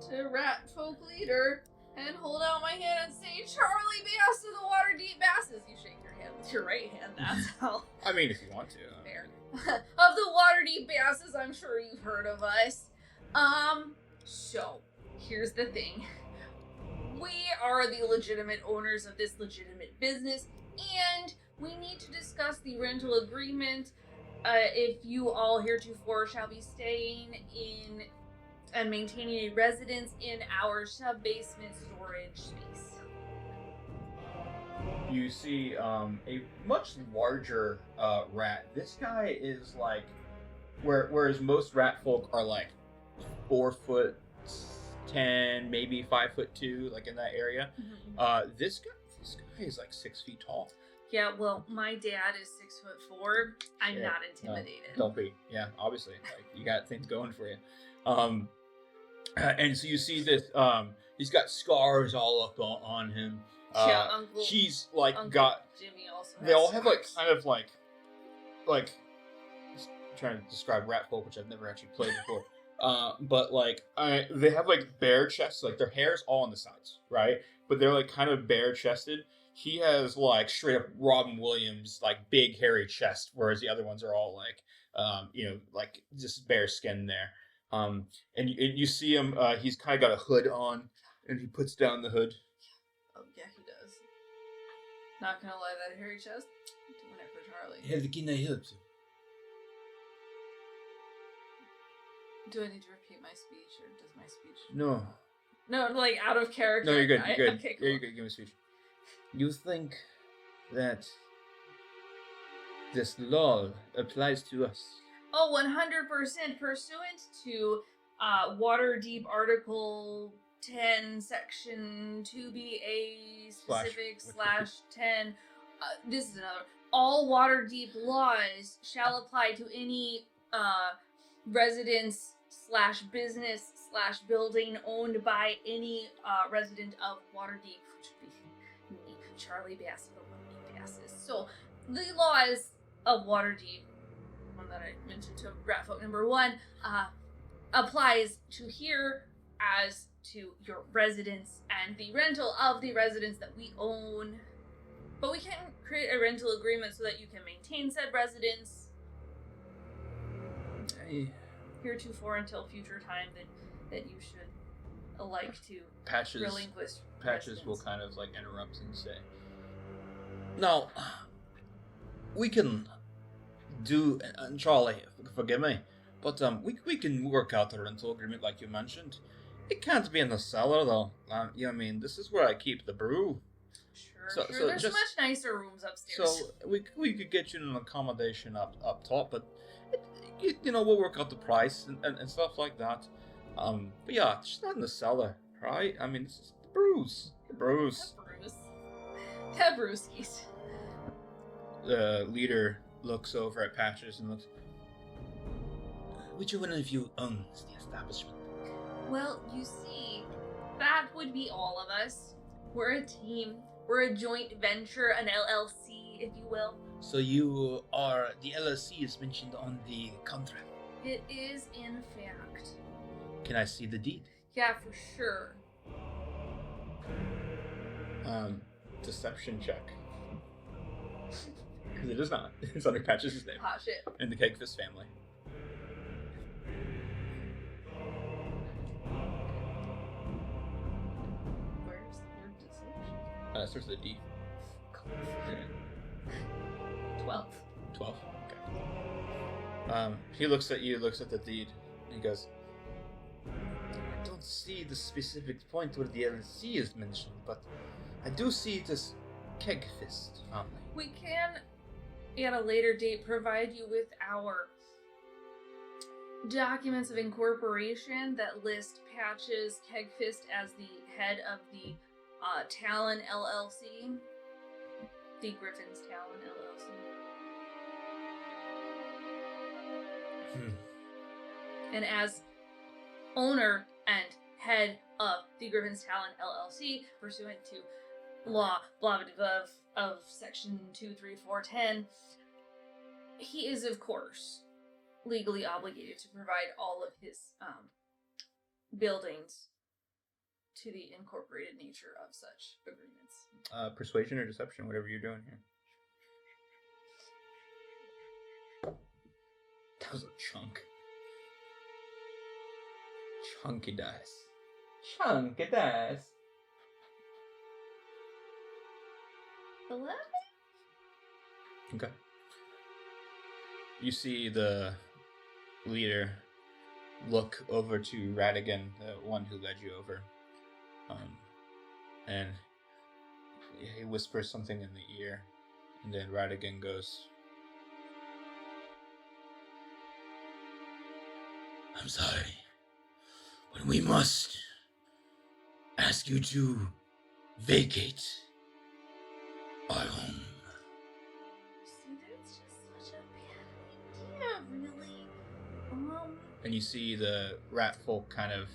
to Ratfolk leader and hold out my hand and say, Charlie Bass of the Waterdeep Basses. You shake your hand with your right hand, that's how. I mean, if you want to. Fair. Of the Waterdeep Basses, I'm sure you've heard of us. So, here's the thing. We are the legitimate owners of this legitimate business, and we need to discuss the rental agreement. If you all heretofore shall be staying in and maintaining a residence in our sub-basement storage space. You see a much larger rat. This guy is like, whereas most rat folk are like 4'10", maybe 5'2", like in that area. Mm-hmm. This guy is like 6 feet tall. Yeah, well, my dad is 6'4". I'm Yeah, not intimidated. Don't be. Yeah, obviously, like you got things going for you. And so you see this. He's got scars all up on him. Yeah, Uncle. He's like Uncle got. Jimmy also. They all has have like scars. kind of like. I'm trying to describe rat folk, which I've never actually played before. But like they have like bare chests, like their hair's all on the sides, right? But they're like kind of bare chested. He has like straight up Robin Williams, like big hairy chest, whereas the other ones are all like, like just bare skin there. And you see him, he's kind of got a hood on, and he puts down the hood. Oh yeah, he does. Not gonna lie, that hairy chest. Doing it for Charlie. How can I help you? Do I need to repeat my speech, or does my speech? No, Like out of character. no, you're good. You're good. Okay, Yeah, you're cool. good. Give me a speech. You think that this law applies to us? Oh, 100% pursuant to Waterdeep Article 10, Section 2BA specific /10. This is another. All Waterdeep laws shall apply to any residence / business / building owned by any resident of Waterdeep, which would be me, Charlie Bass of the Waterdeep Basses. So, the laws of Waterdeep, one that I mentioned to Ratfolk number 1, applies to here as to your residence and the rental of the residence that we own. But we can create a rental agreement so that you can maintain said residence heretofore until future time that you should like to relinquish. Patches will residence. kind of like interrupt and say, Now, we can do, and Charlie, forgive me, but we can work out a rental agreement like you mentioned. It can't be in the cellar though. I mean, this is where I keep the brew. Sure. There's much nicer rooms upstairs. So we could get you an accommodation up top, but we'll work out the price and stuff like that. But yeah, just not in the cellar, right? I mean, this is the brews. Yeah, brewskis. The leader looks over at Patches and looks. Which one of you owns the establishment? Well, you see, that would be all of us. We're a team. We're a joint venture, an LLC, if you will. So you are, the LLC is mentioned on the contract. It is, in fact. Can I see the deed? Yeah, for sure. Deception check. Because it is not. It's under Patches' name. Hot shit. In the Kegfist family. Where's your deception? It starts with a D. 12. 12? Okay. He looks at you, looks at the deed, and he goes, I don't see the specific point where the LC is mentioned, but I do see this Kegfist family. We can, at a later date, provide you with our documents of incorporation that list Patches Kegfist as the head of the Talon LLC. The Gryphinn's Talon LLC. And as owner and head of the Gryphinn Talon LLC, pursuant to law, blah, blah, blah, of section 23410, he is, of course, legally obligated to provide all of his buildings to the incorporated nature of such agreements. Persuasion or deception, whatever you're doing here. That was a chunk. Chunky dice. Chunky dice. 11? Okay. You see the leader look over to Radigan, the one who led you over. And he whispers something in the ear, and then Radigan goes, I'm sorry, but we must ask you to vacate our home. See, that's just such a bad idea, really. And you see the rat folk kind of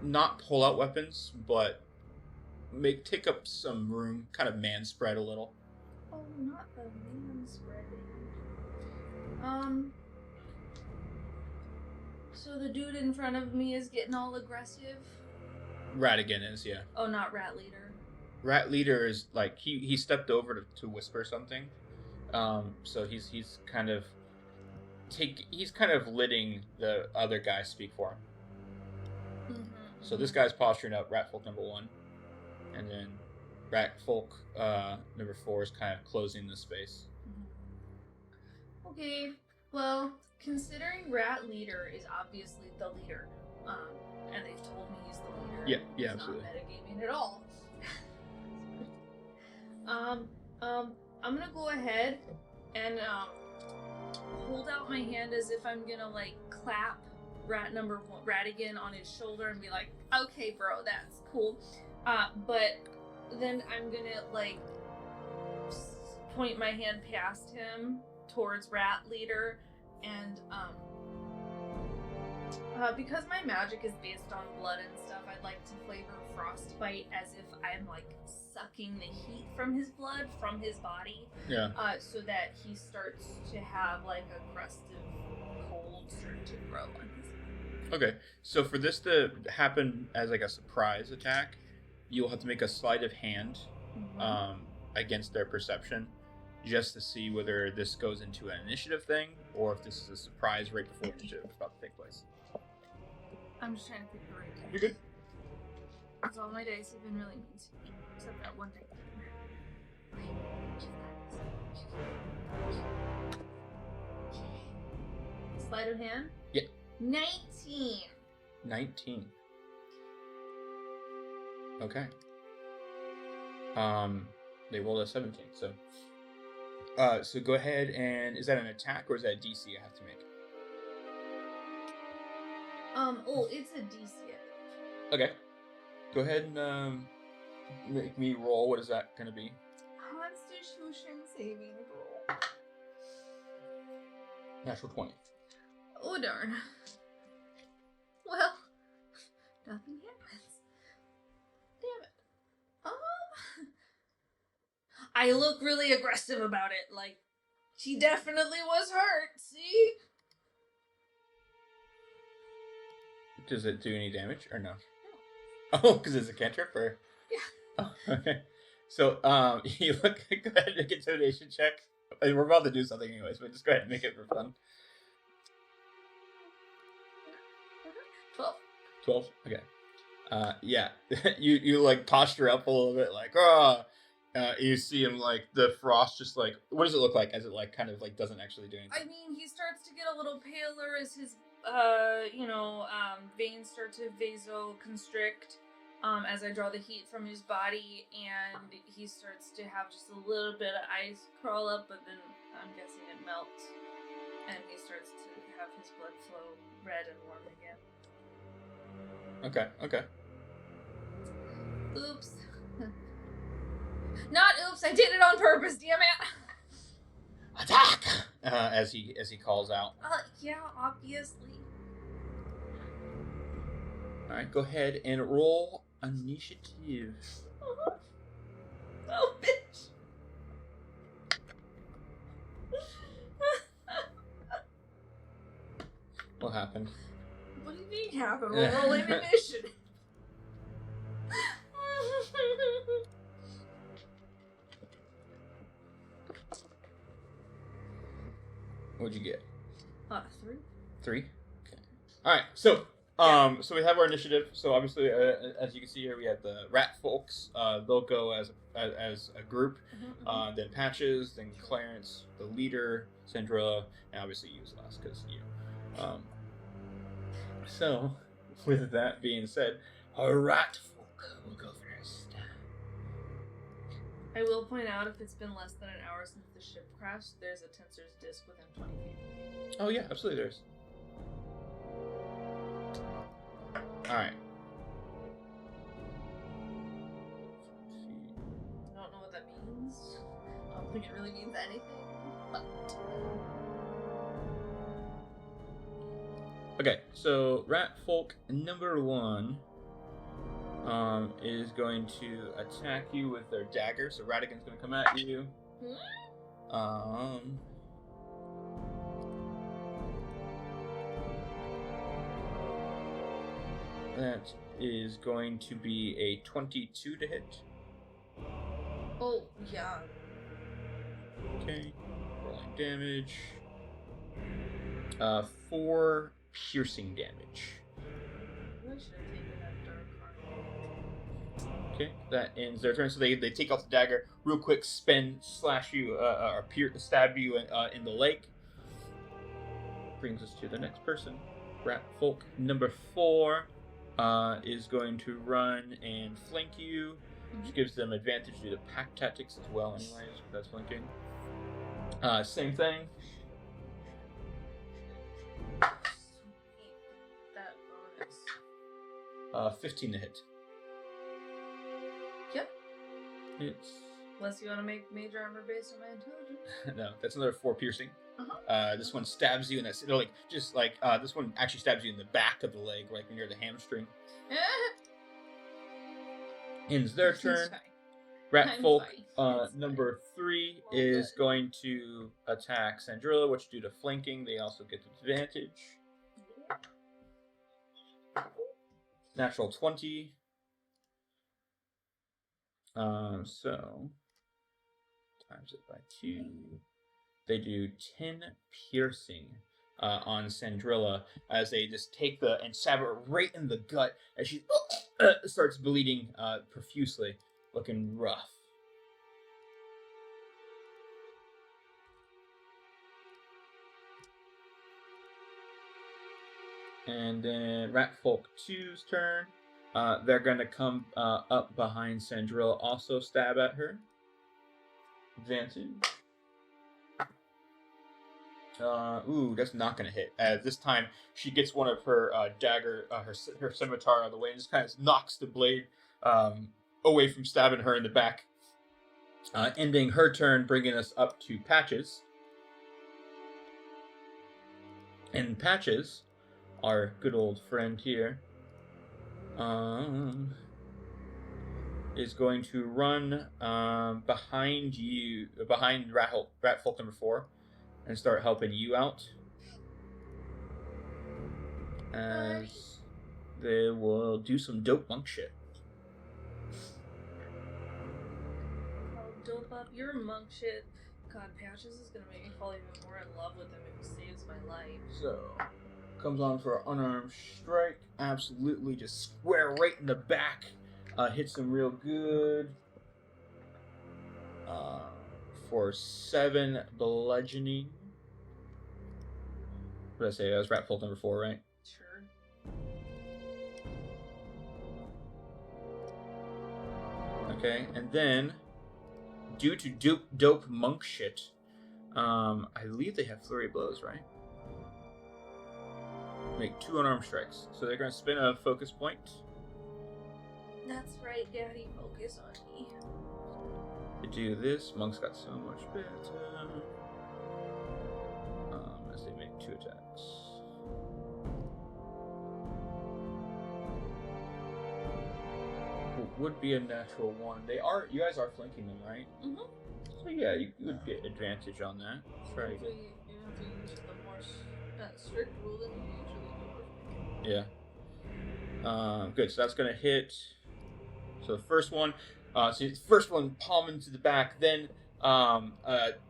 not pull out weapons, but take up some room, kind of man spread a little. Oh, not the man spreading. So the dude in front of me is getting all aggressive? Radigan is, yeah. Oh, not Rat Leader. Rat Leader is like he stepped over to whisper something. So he's kind of letting the other guy speak for him. Mm-hmm. So this guy's posturing up, Rat Folk number 1, and then Rat Folk number 4 is kind of closing the space. Mm-hmm. Okay, well, considering Rat Leader is obviously the leader, and they've told me he's the leader. Yeah, he's absolutely. not metagaming at all. I'm gonna go ahead and hold out my hand as if I'm gonna like clap Radigan on his shoulder and be like, okay, bro, that's cool. But then I'm gonna like point my hand past him towards Rat Leader, and because my magic is based on blood and stuff, I'd like to flavor Frostbite as if I'm like sucking the heat from his blood from his body. Yeah. So that he starts to have like a crust of cold start to grow on his. Okay, so for this to happen as like a surprise attack, you'll have to make a sleight of hand against their perception, just to see whether this goes into an initiative thing or if this is a surprise right before the initiative is about to take place. I'm just trying to pick the right dice. You're good. Because all my dice have been really mean to me, except that one thing. Sleight of hand? Yeah. 19. 19. Okay. They rolled a 17, so. So go ahead and is that an attack or is that a DC I have to make? It's a DC. Okay. Go ahead and make me roll. What is that going to be? Constitution saving throw. Natural 20. Oh darn. Well, nothing happens. Damn it. I look really aggressive about it. Like, she definitely was hurt. See? Does it do any damage or no? Oh, because it's a cantrip, or? Yeah. Oh, okay. So, you look. Go ahead and make an intimidation check. I mean, we're about to do something anyways, but just go ahead and make it for fun. 12. 12. Okay. Yeah. you like posture up a little bit, like you see him like the frost, just like what does it look like as it like kind of like doesn't actually do anything? I mean, he starts to get a little paler as his veins start to vasoconstrict as I draw the heat from his body, and he starts to have just a little bit of ice crawl up, but then I'm guessing it melts, and he starts to have his blood flow red and warm again. Okay. Oops. Not oops, I did it on purpose, damn it! Attack! as he calls out. Yeah, obviously. All right, go ahead and roll initiative. Oh, bitch. What happened? What do you mean happened? We're rolling initiative. What'd you get? 3. 3. Okay. All right. So, so we have our initiative. So obviously, as you can see here, we have the rat folks. They'll go as a group. Then Patches, then Clarence, the leader, Sandrilla, and obviously you last because you. So, with that being said, a rat folk will go first. I will point out, if it's been less than an hour since the ship crashed, there's a tensor's disc within 20 feet. Oh yeah, absolutely there's. Alright. I don't know what that means. I don't think it really means anything, but... Okay, so rat folk number 1 is going to attack you with their dagger. So Radigan's going to come at you. That is going to be a 22 to hit. Oh, yeah. Okay, rolling damage. 4 piercing damage. I should have taken that dark card. Okay, that ends their turn. So they take off the dagger real quick, spin, slash you, or stab you in the leg. Brings us to the next person. Rat folk number 4 is going to run and flank you, which gives them advantage due to pack tactics as well. Anyways, that's flanking. Same thing. That bonus. 15 to hit. Yep. It's Unless you want to make major armor based on my intelligence. no, that's another 4 piercing. This one stabs you in that, this one actually stabs you in the back of the leg, like near the hamstring. Ends their turn. Rat folk number 3 is going to attack Sandrilla, which due to flanking, they also get advantage. Natural 20. So times it by 2. They do 10 piercing on Sandrilla as they just take and stab her right in the gut as she starts bleeding profusely, looking rough. And then Rat Folk 2's turn. They're going to come up behind Sandrilla, also stab at her. Advantage. That's not going to hit. This time, she gets one of her dagger, her scimitar out of the way, and just kind of knocks the blade away from stabbing her in the back. Ending her turn, bringing us up to Patches. And Patches, our good old friend here, is going to run behind Rat Folk number 4. And start helping you out. As they will do some dope monk shit. I'll dope up your monk shit. God, Patches is gonna make me fall even more in love with him if he saves my life. So, comes on for an unarmed strike. Absolutely just square right in the back. Hits him real good. For 7 bludgeoning. What did I say? That was Rat Folk number 4, right? Sure. Okay, and then, due to dope monk shit, I believe they have flurry blows, right? Make 2 unarmed strikes. So they're going to spin a focus point. That's right, Daddy. Focus on me. To do this, Monk's got so much better. as they make 2 attacks. Would be a natural 1. You guys are flanking them, right? Mm-hmm. So yeah, you would get advantage on that. Try If again. you have to use the more strict rule than you usually do. Good. So that's gonna hit. So the first one, first one palm into the back, then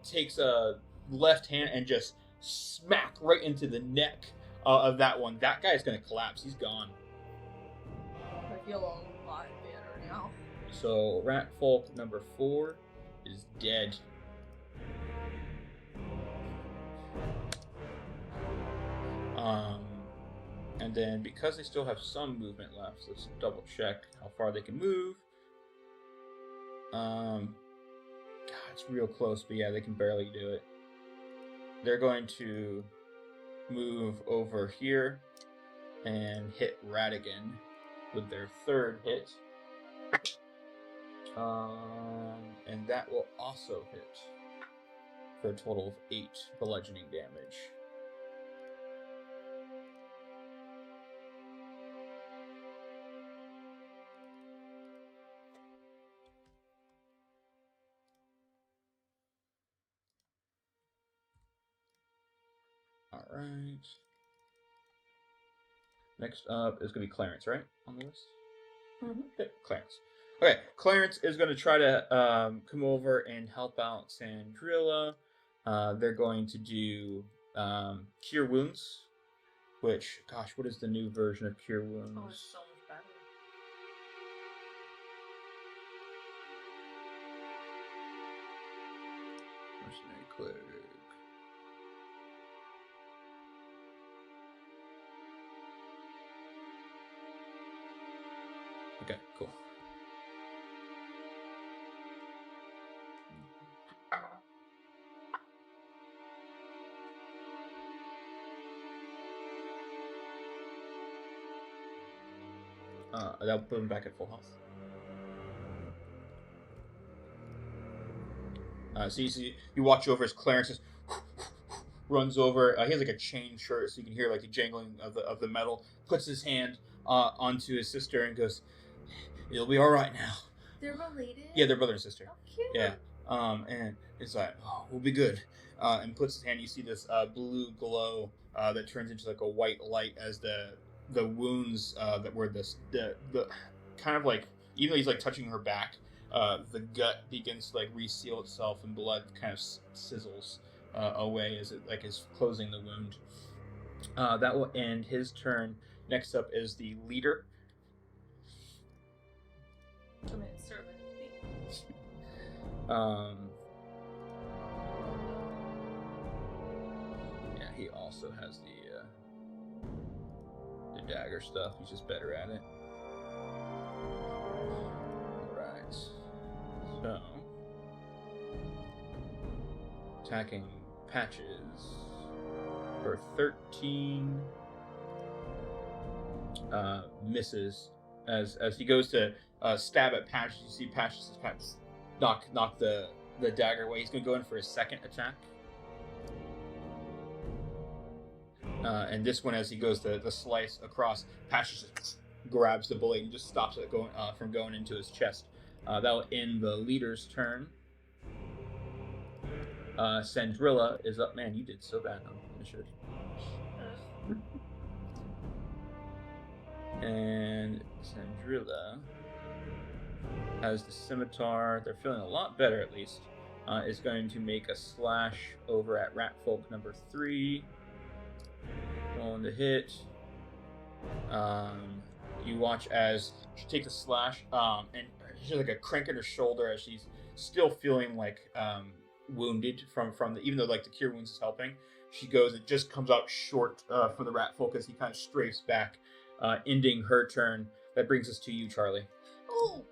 takes a left hand and just smack right into the neck of that one. That guy's gonna collapse. He's gone. I feel a lot better now. So Rat Folk number 4 is dead. And then because they still have some movement left, let's double check how far they can move. God, it's real close, but yeah, they can barely do it. They're going to move over here and hit Radigan with their 3rd hit. And that will also hit for a total of 8 bludgeoning damage. Alright. Next up is going to be Clarence, right? On the list? Mm-hmm. Yeah, Clarence. Okay, Clarence is going to try to come over and help out Sandrilla. They're going to do Cure Wounds, which, gosh, what is the new version of Cure Wounds? Oh, it's so much better. Mercenary Cleric. Okay, cool. That'll put him back at full health. So you watch over as Clarence just runs over. He has like a chain shirt, so you can hear like the jangling of the metal. Puts his hand onto his sister and goes, "It'll be all right now." They're related? Yeah, they're brother and sister. Oh, cute. Yeah. And it's like, "Oh, we'll be good." And puts his hand. You see this blue glow that turns into like a white light as the wounds that were the kind of like, even though he's like touching her back, the gut begins to like reseal itself and blood kind of sizzles away as it like is closing the wound. That will end his turn. Next up is the leader. I mean, it's certainly Yeah, he also has the dagger stuff. He's just better at it. Alright. So attacking Patches for 13. Misses. As he goes to stab at Patches, you see Patches just kind of knock the dagger away. He's going to go in for his 2nd attack. And this one, as he goes to the slice across, Patches just grabs the blade and just stops it from going into his chest. That will end the leader's turn. Sandrilla is up. Man, you did so bad on initiative. And Sandrilla has the scimitar. They're feeling a lot better, at least. Is going to make a slash over at Ratfolk number 3. Rolling the hit. You watch as she takes a slash, and she's like a crank in her shoulder as she's still feeling like wounded from even though like the cure wounds is helping. She goes, it just comes out short from the Ratfolk as he kind of strafes back, ending her turn. That brings us to you, Charlie. Oh,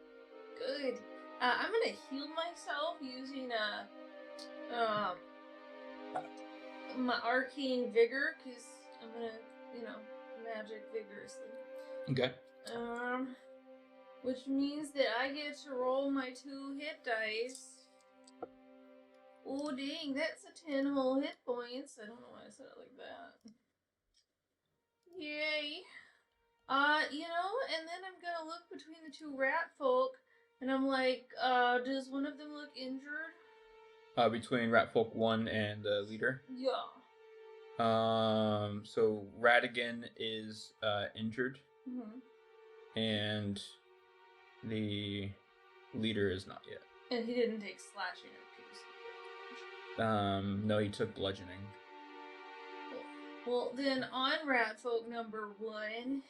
good. I'm gonna heal myself using my arcane vigor, because I'm gonna, magic vigorously. Okay. Which means that I get to roll my 2 hit dice. Oh, dang, that's a 10 whole hit points. I don't know why I said it like that. Yay. And then I'm gonna look between the two rat folk, and I'm like, does one of them look injured? Between Rat Folk 1 and the leader? Yeah. So Radigan is injured, and the leader is not yet. And he didn't take slashing or piercing. No, he took bludgeoning. Well, then on rat folk number 1,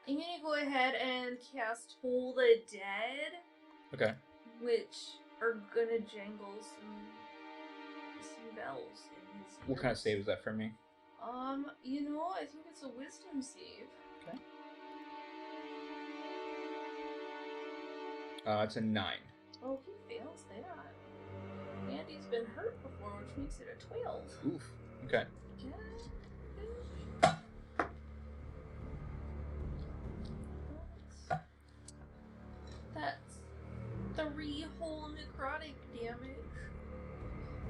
I'm gonna go ahead and cast Toll the Dead. Okay. Which are gonna jangle some bells in his ears. What kind of save is that for me? I think it's a wisdom save. Okay. It's a 9. Oh, he fails that. And he's been hurt before, which makes it a 12. Oof. Okay. That's 3 whole necrotic damage.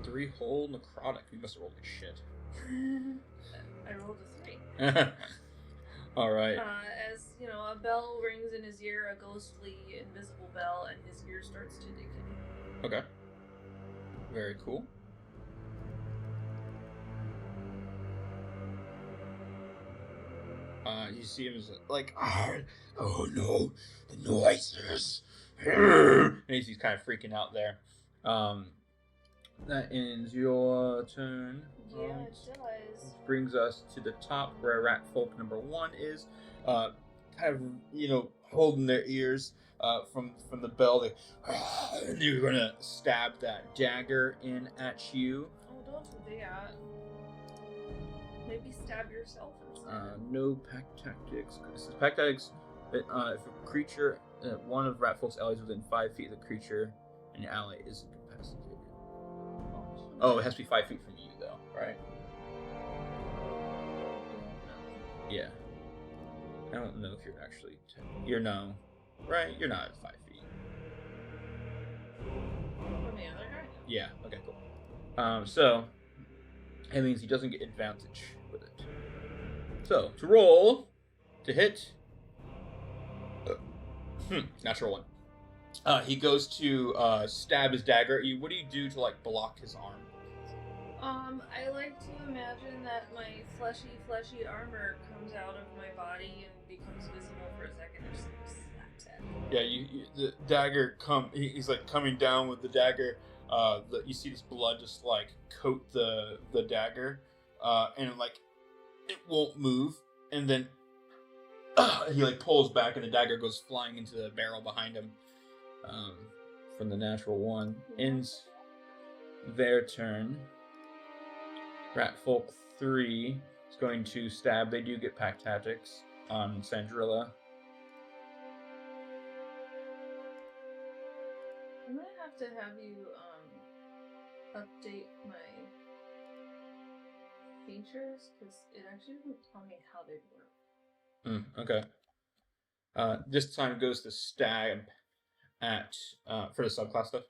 3 whole necrotic. You must have rolled like shit. I rolled a 3. All right. As a bell rings in his ear, a ghostly, invisible bell, and his ear starts to decay. Okay. Very cool. You see him as like, oh no, the noises. And he's kind of freaking out there. That ends your turn. Yeah, it does. Brings us to the top where Rat Folk number 1 is. Kind of, holding their ears from the bell. And you're gonna stab that dagger in at you. Oh, don't do that. Maybe stab yourself instead. No pack tactics. This is pack tactics. If a creature, one of Rat Folk's allies within 5 feet of the creature, and your ally is incapacitated. Oh, it has to be 5 feet from you, though, right? Yeah. I don't know if you're actually. You're no. Right? You're not at 5 feet. From the other guy? Yeah, okay, cool. So, it means he doesn't get advantage with it. So, to roll, to hit. Natural 1. He goes to stab his dagger at you. What do you do to, block his arm? I like to imagine that my fleshy armor comes out of my body and becomes visible for a second and just slaps it. Yeah, the dagger he's coming down with the dagger. You see this blood just coat the dagger, and it won't move, and then he pulls back and the dagger goes flying into the barrel behind him. From the natural 1 ends their turn. Rat Folk 3 is going to stab. They do get pack tactics on Sandrilla. I'm gonna have to have you update my features because it actually doesn't tell me how they work. Okay. This time goes to stab at for the subclass stuff.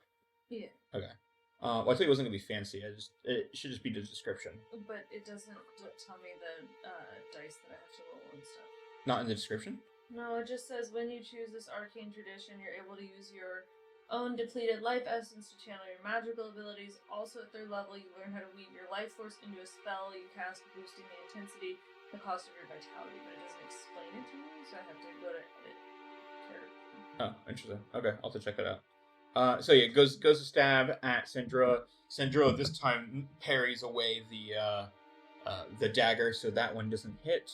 Yeah. Okay. Well, I thought it wasn't gonna be fancy. It should just be the description. But it doesn't tell me the dice that I have to roll and stuff. Not in the description? No, it just says when you choose this arcane tradition, you're able to use your own depleted life essence to channel your magical abilities. Also, at 3rd level, you learn how to weave your life force into a spell you cast, boosting the intensity, the cost of your vitality. But it doesn't explain it to me, so I have to go to edit character. Oh, interesting. Okay, I'll have to check that out. So yeah, goes to stab at Sandra. Sandra this time parries away the dagger, so that one doesn't hit.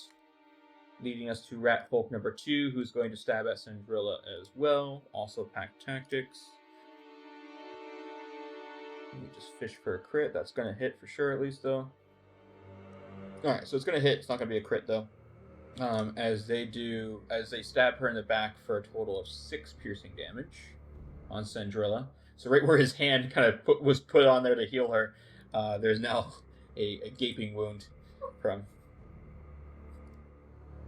Leading us to Rat Folk number 2, who's going to stab at Sandrilla as well. Also pack tactics. Let me just fish for a crit. That's going to hit for sure, at least though. Alright, so it's going to hit. It's not going to be a crit though. As they stab her in the back for a total of 6 piercing damage on Sandrilla. So right where his hand kind of was put on there to heal her, there's now a gaping wound from.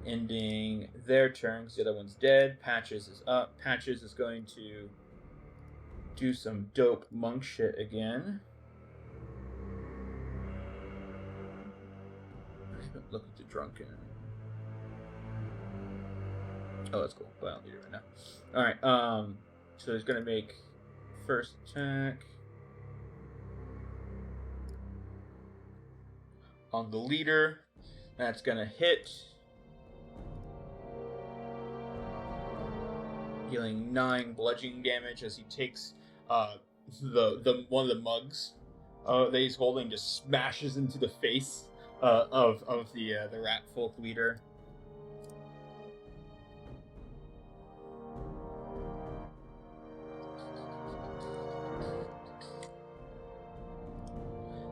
Ending their turn because the other one's dead. Patches is up. Patches is going to do some dope monk shit again. look at the drunken. Oh, that's cool, but I don't need it right now. Alright, so he's gonna make first attack on the leader. That's gonna hit. Dealing 9 bludgeoning damage as he takes the one of the mugs that he's holding, just smashes into the face of the rat folk leader.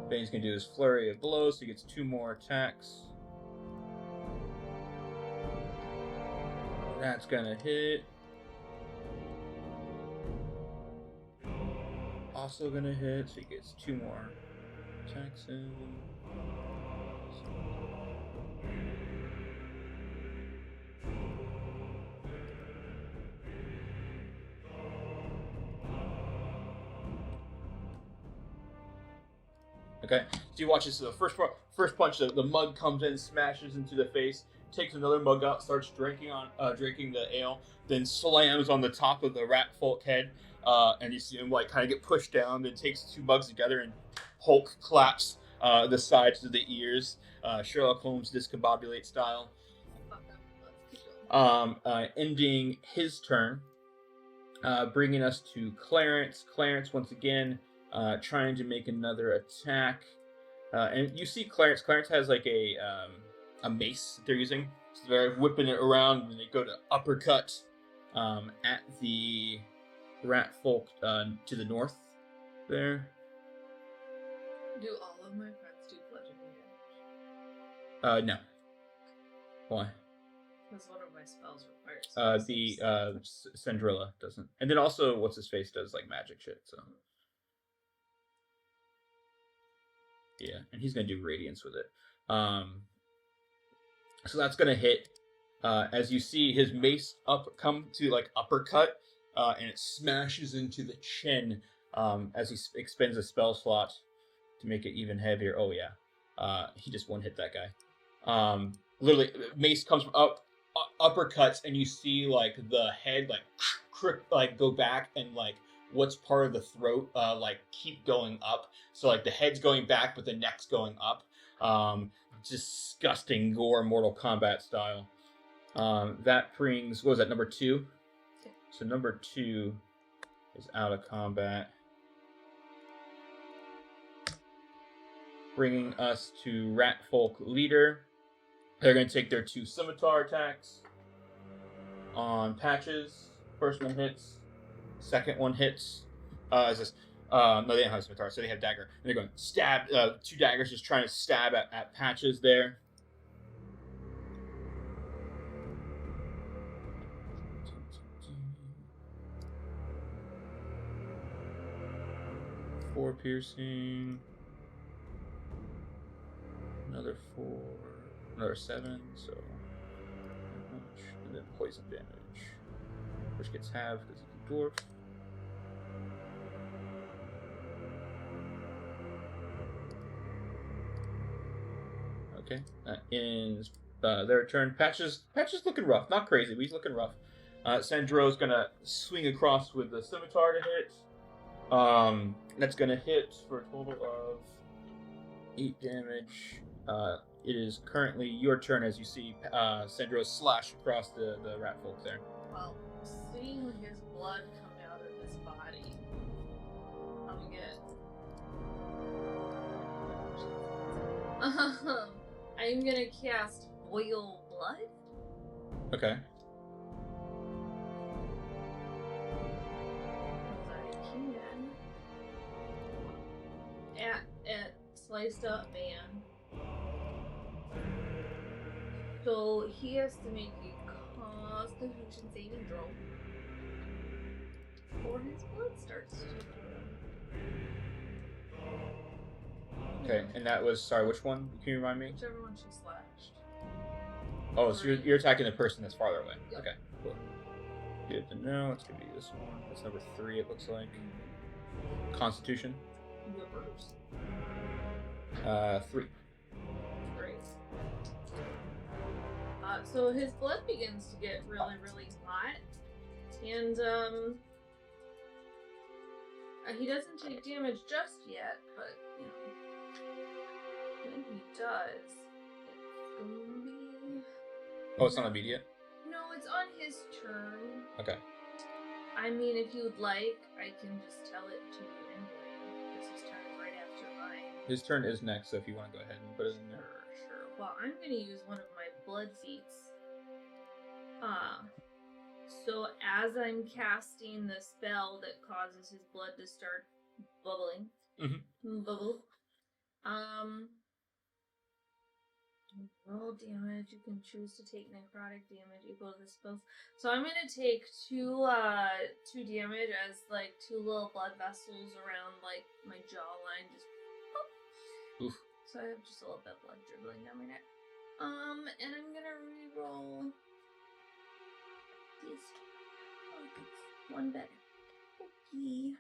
Then he's gonna do his flurry of blows, so he gets 2 more attacks. That's gonna hit. Also gonna hit, so he gets 2 more attacks in. Okay, so you watch this. The first punch, the mug comes in, smashes into the face, takes another mug out, starts drinking the ale, then slams on the top of the rat folk head, and you see him like kind of get pushed down. Then takes 2 mugs together and Hulk claps the sides of the ears, Sherlock Holmes discombobulate style. Ending his turn, bringing us to Clarence. Clarence once again. Trying to make another attack, and you see Clarence. Clarence has like a mace that they're using, so they're whipping it around, and they go to uppercut at the rat folk to the north. There. Do all of my friends do bludgeoning damage? No. Why? Because one of my spells requires. The Sandrilla doesn't, and then also what's his face does like magic shit. So. Yeah, and he's going to do Radiance with it. So that's going to hit. As you see his mace come to like uppercut, and it smashes into the chin as he expends a spell slot to make it even heavier. Oh yeah, he just one hit that guy. Literally, mace comes from uppercuts, and you see like the head like go back, and like what's part of the throat like keep going up. So like the head's going back, but the neck's going up. Disgusting gore, Mortal Kombat style. That brings, what was that, number 2? So number 2 is out of combat. Bringing us to Rat Folk Leader. They're going to take their 2 scimitar attacks on Patches. First one hits. Second one hits. No, they don't have scimitar, so they have dagger. And they're going stab. 2 daggers, just trying to stab at Patches there. Four piercing. Another 4. Another 7. So, and then poison damage, which gets halved because he's a dwarf. Okay, that ends their turn. Patches looking rough. Not crazy, but he's looking rough. Sandro's gonna swing across with the scimitar to hit. That's gonna hit for a total of 8 damage. It is currently your turn as you see Sandro slash across the rat folk there. Well, seeing his blood come out of his body, I'm gonna cast Boil Blood. Okay. At sliced up man. So he has to make a Constitution saving throw, or his blood starts to flow. Okay, and that was, sorry, which one? Can you remind me? Whichever one she slashed. Oh, so you're attacking the person that's farther away. Yep. Okay, cool. Good to know. It's gonna be this one. That's number 3, it looks like. Constitution. Numbers. 3. Great. So his blood begins to get really, really hot. And, he doesn't take damage just yet, but, you know, when he does, it's gonna be... Oh, it's not immediate? No, it's on his turn. Okay. I mean, if you'd like, I can just tell it to you anyway, because his turn is right after mine. His turn is next, so if you want to go ahead and put it in there. Sure. Well, I'm going to use one of my blood feats. So as I'm casting the spell that causes his blood to start bubbling, bubble, roll damage. You can choose to take necrotic damage equal to the spells. So I'm gonna take two damage as like two little blood vessels around like my jawline, just pop. Oof. So I have just a little bit of blood dribbling down my neck. And I'm gonna re-roll these. Oh, it's one better. Okay.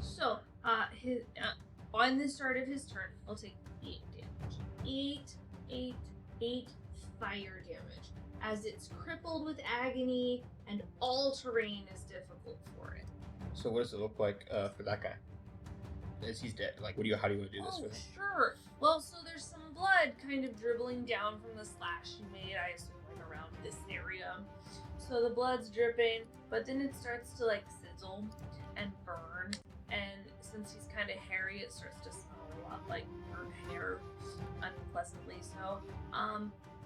So, on the start of his turn, I'll take 8 damage. 8 fire damage. As it's crippled with agony, and all terrain is difficult for it. So what does it look like for that guy? As he's dead, like, how do you want to do this with him? Sure. Well, so there's some blood kind of dribbling down from the slash you made, I assume, like, around this area. So the blood's dripping, but then it starts to, like, sizzle and burn. And since he's kind of hairy, it starts to smell a lot like burnt hair, unpleasantly so.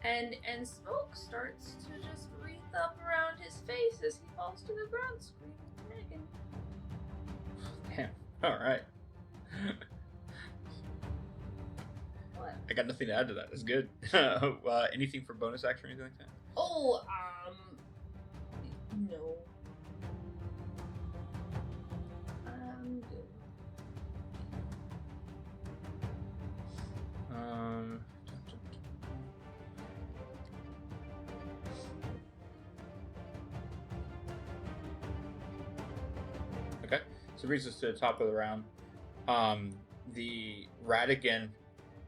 And smoke starts to just wreath up around his face as he falls to the ground, screaming Megan. Damn. All right. What? I got nothing to add to that. That's good. Anything for bonus action or anything like that? Oh, no. Good. Okay, so it brings us to the top of the round. The Radigan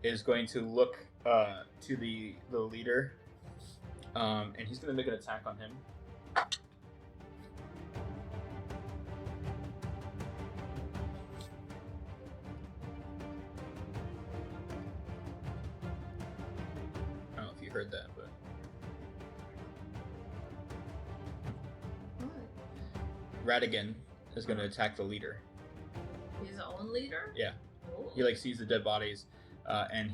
is going to look to the leader, and he's going to make an attack on him. I don't know if you heard that, but What? Radigan is going to attack the leader. His own leader? Yeah. Oh. He sees the dead bodies, and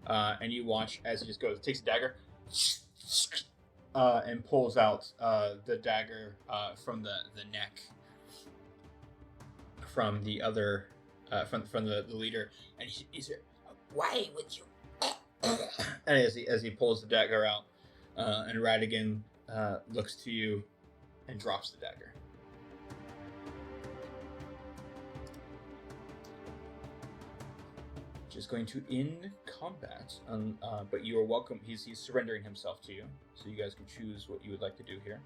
and you watch as he just takes a dagger, and pulls out the dagger from the neck from the other from the leader, and he's why would you? And as he pulls the dagger out, and Radigan looks to you and drops the dagger. Is going to end combat, but you are welcome. He's surrendering himself to you, so you guys can choose what you would like to do here.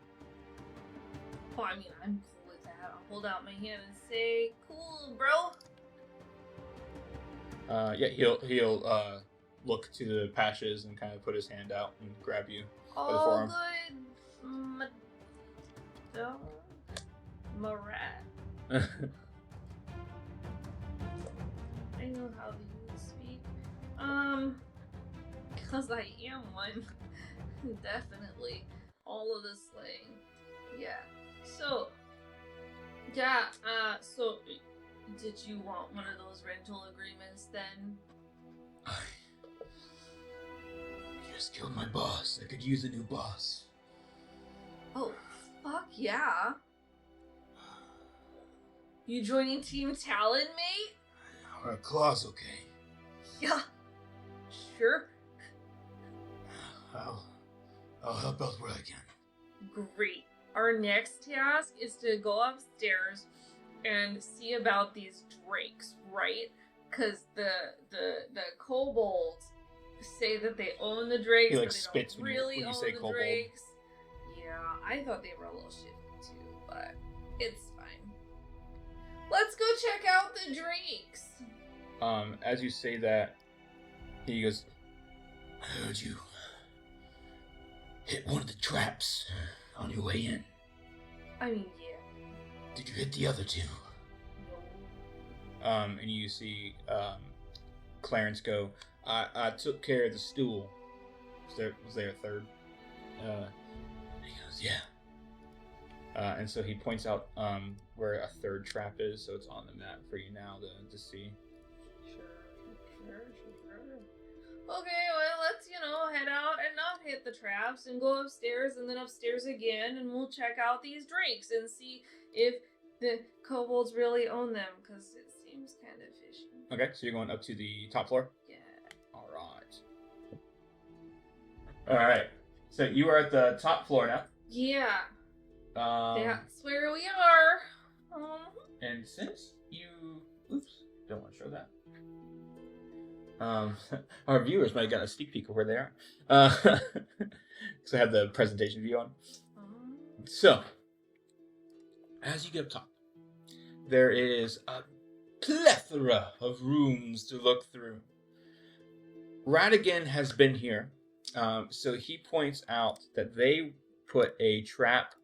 Oh, I mean, I'm cool with that. I'll hold out my hand and say, "Cool, bro." Yeah, he'll look to the Patches and kind of put his hand out and grab you by the forearm. Good, Marat. I know how to speak. Because I am one. Definitely. All of the slang. Yeah. So, yeah, so, did you want one of those rental agreements then? You just killed my boss. I could use a new boss. Oh, fuck yeah. You joining Team Talon, mate? Our claw's okay. Yeah. Sure. I'll help out where I can. Great. Our next task is to go upstairs and see about these drakes, right? Because the kobolds say that they own the drakes, He but they spits don't when really you own say the kobold. drakes. Yeah, I thought they were a little shifty too, but it's fine. Let's go check out the drakes. As you say that, he goes, I heard you hit one of the traps on your way in. I mean, yeah. Did you hit the other two? No. And you see Clarence go, I took care of the stool. Was there a third? He goes, yeah. And so he points out where a third trap is, so it's on the map for you now to see. Sure. Okay, well, let's, head out and not hit the traps and go upstairs and then upstairs again, and we'll check out these drakes and see if the kobolds really own them, because it seems kind of fishy. Okay, so you're going up to the top floor? Yeah. Alright. So you are at the top floor now. Yeah. That's where we are. And since you... Oops, don't want to show that. Our viewers might have got a sneak peek of where they are. Because I have the presentation view on. So, as you get up top, there is a plethora of rooms to look through. Radigan has been here, so he points out that they put a trap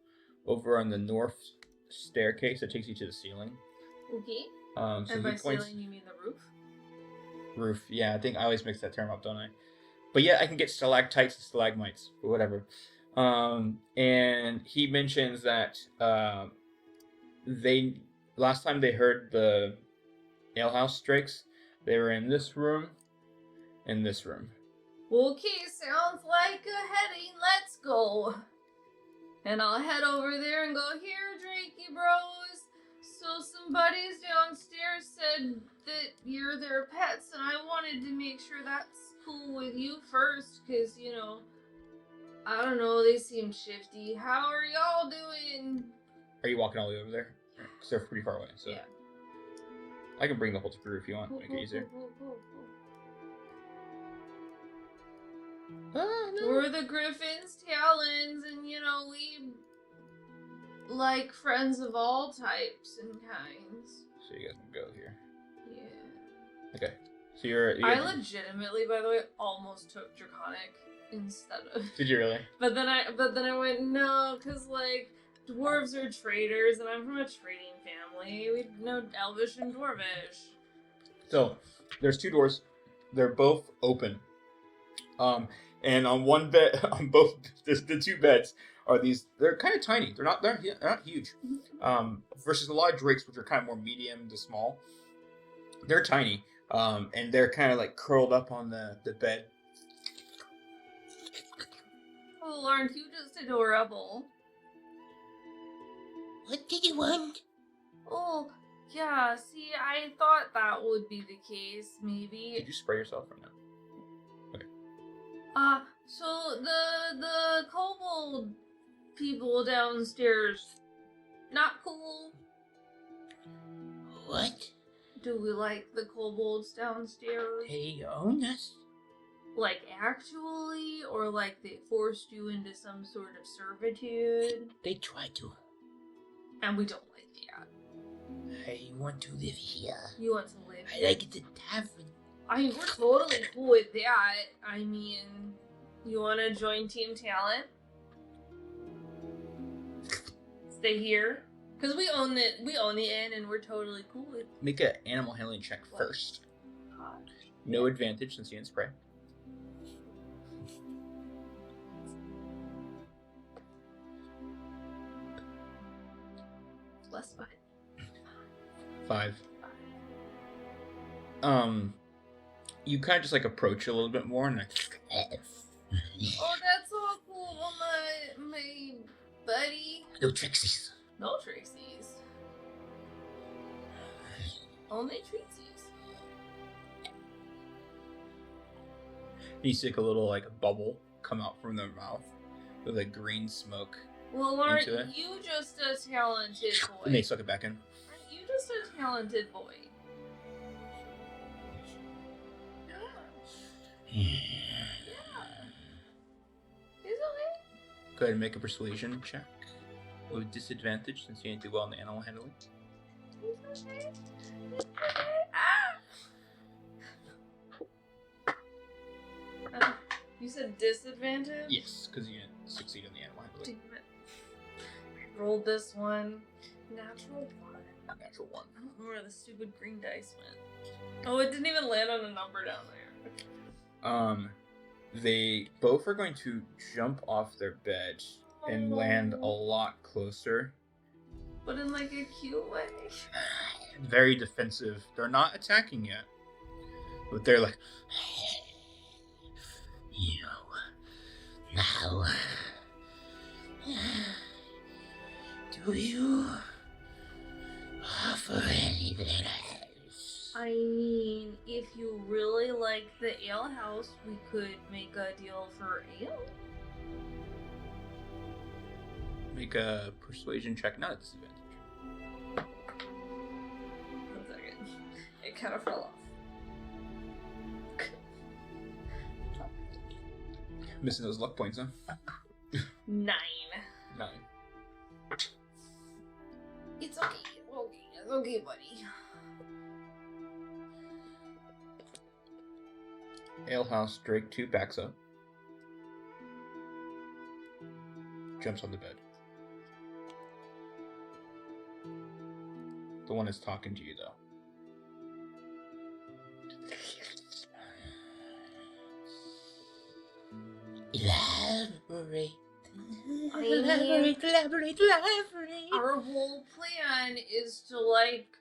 over on the north staircase that takes you to the ceiling. Okay. So and by he points... ceiling, you mean the roof? Roof, yeah, I think I always mix that term up, don't I? But yeah, I can get stalactites and stalagmites, or whatever. And he mentions that last time they heard the alehouse drakes, they were in this room and this room. Okay, sounds like a heading. Let's go. And I'll head over there and go, here, Drakey bros. So some buddies downstairs said that you're their pets, and I wanted to make sure that's cool with you first, because, I don't know, they seem shifty. How are y'all doing? Are you walking all the way over there? Because they're pretty far away, so... Yeah. I can bring the whole crew if you want, to make it easier. Oh, no. We're the Gryphins, Talons, and, we like friends of all types and kinds. So you guys can go here. Yeah. Okay. So I legitimately, by the way, almost took Draconic instead of... Did you really? But then I went, no, because, dwarves are traders, and I'm from a trading family. We know Elvish and Dwarvish. So, there's two doors. They're both open. And on one bed, on both the two beds are these. They're kind of tiny. They're not huge. Versus a lot of drakes, which are kind of more medium to small. They're tiny. And they're kind of curled up on the bed. Oh, aren't you just adorable? What do you want? Oh, yeah. See, I thought that would be the case. Maybe. Did you spray yourself or no? So the kobold people downstairs, not cool. What? Do we like the kobolds downstairs? They own us? Actually, or they forced you into some sort of servitude? They try to. And we don't like that. I want to live here. You want to live I here? like the tavern. We're totally cool with that. You want to join Team Talent? Stay here? Because we own the inn and we're totally cool with it. Make an animal handling check first. No advantage since you didn't spray. Plus 5. You kind of just approach a little bit more and Oh, that's so cool, my buddy. No Trixies. No Trixies. Only Trixies. you see a little bubble come out from their mouth with green smoke. Well, aren't into it. you just a talented boy? And they suck it back in. Aren't you just a talented boy? Yeah. It's okay. Go ahead and make a persuasion check with disadvantage since you didn't do well in the animal handling. It's okay. It's okay. Ah! You said disadvantage? Yes, because you didn't succeed in the animal handling. Damn it. I rolled this one. Natural 1. Natural 1. I don't know where the stupid green dice went. Oh, it didn't even land on a number down there. They both are going to jump off their bed and land a lot closer. But in like a cute way. Very defensive. They're not attacking yet. But they're like, you now. Do you offer anything else? I mean, if you really like the ale house, we could make a deal for ale. Make a persuasion check, not a disadvantage. 1 second. It kind of fell off. Missing those luck points, huh? 9. 9. It's okay. It's okay, buddy. Alehouse Drake 2 backs up. Jumps on the bed. The one that's talking to you, though. Elaborate. Elaborate. Our whole plan is to, like,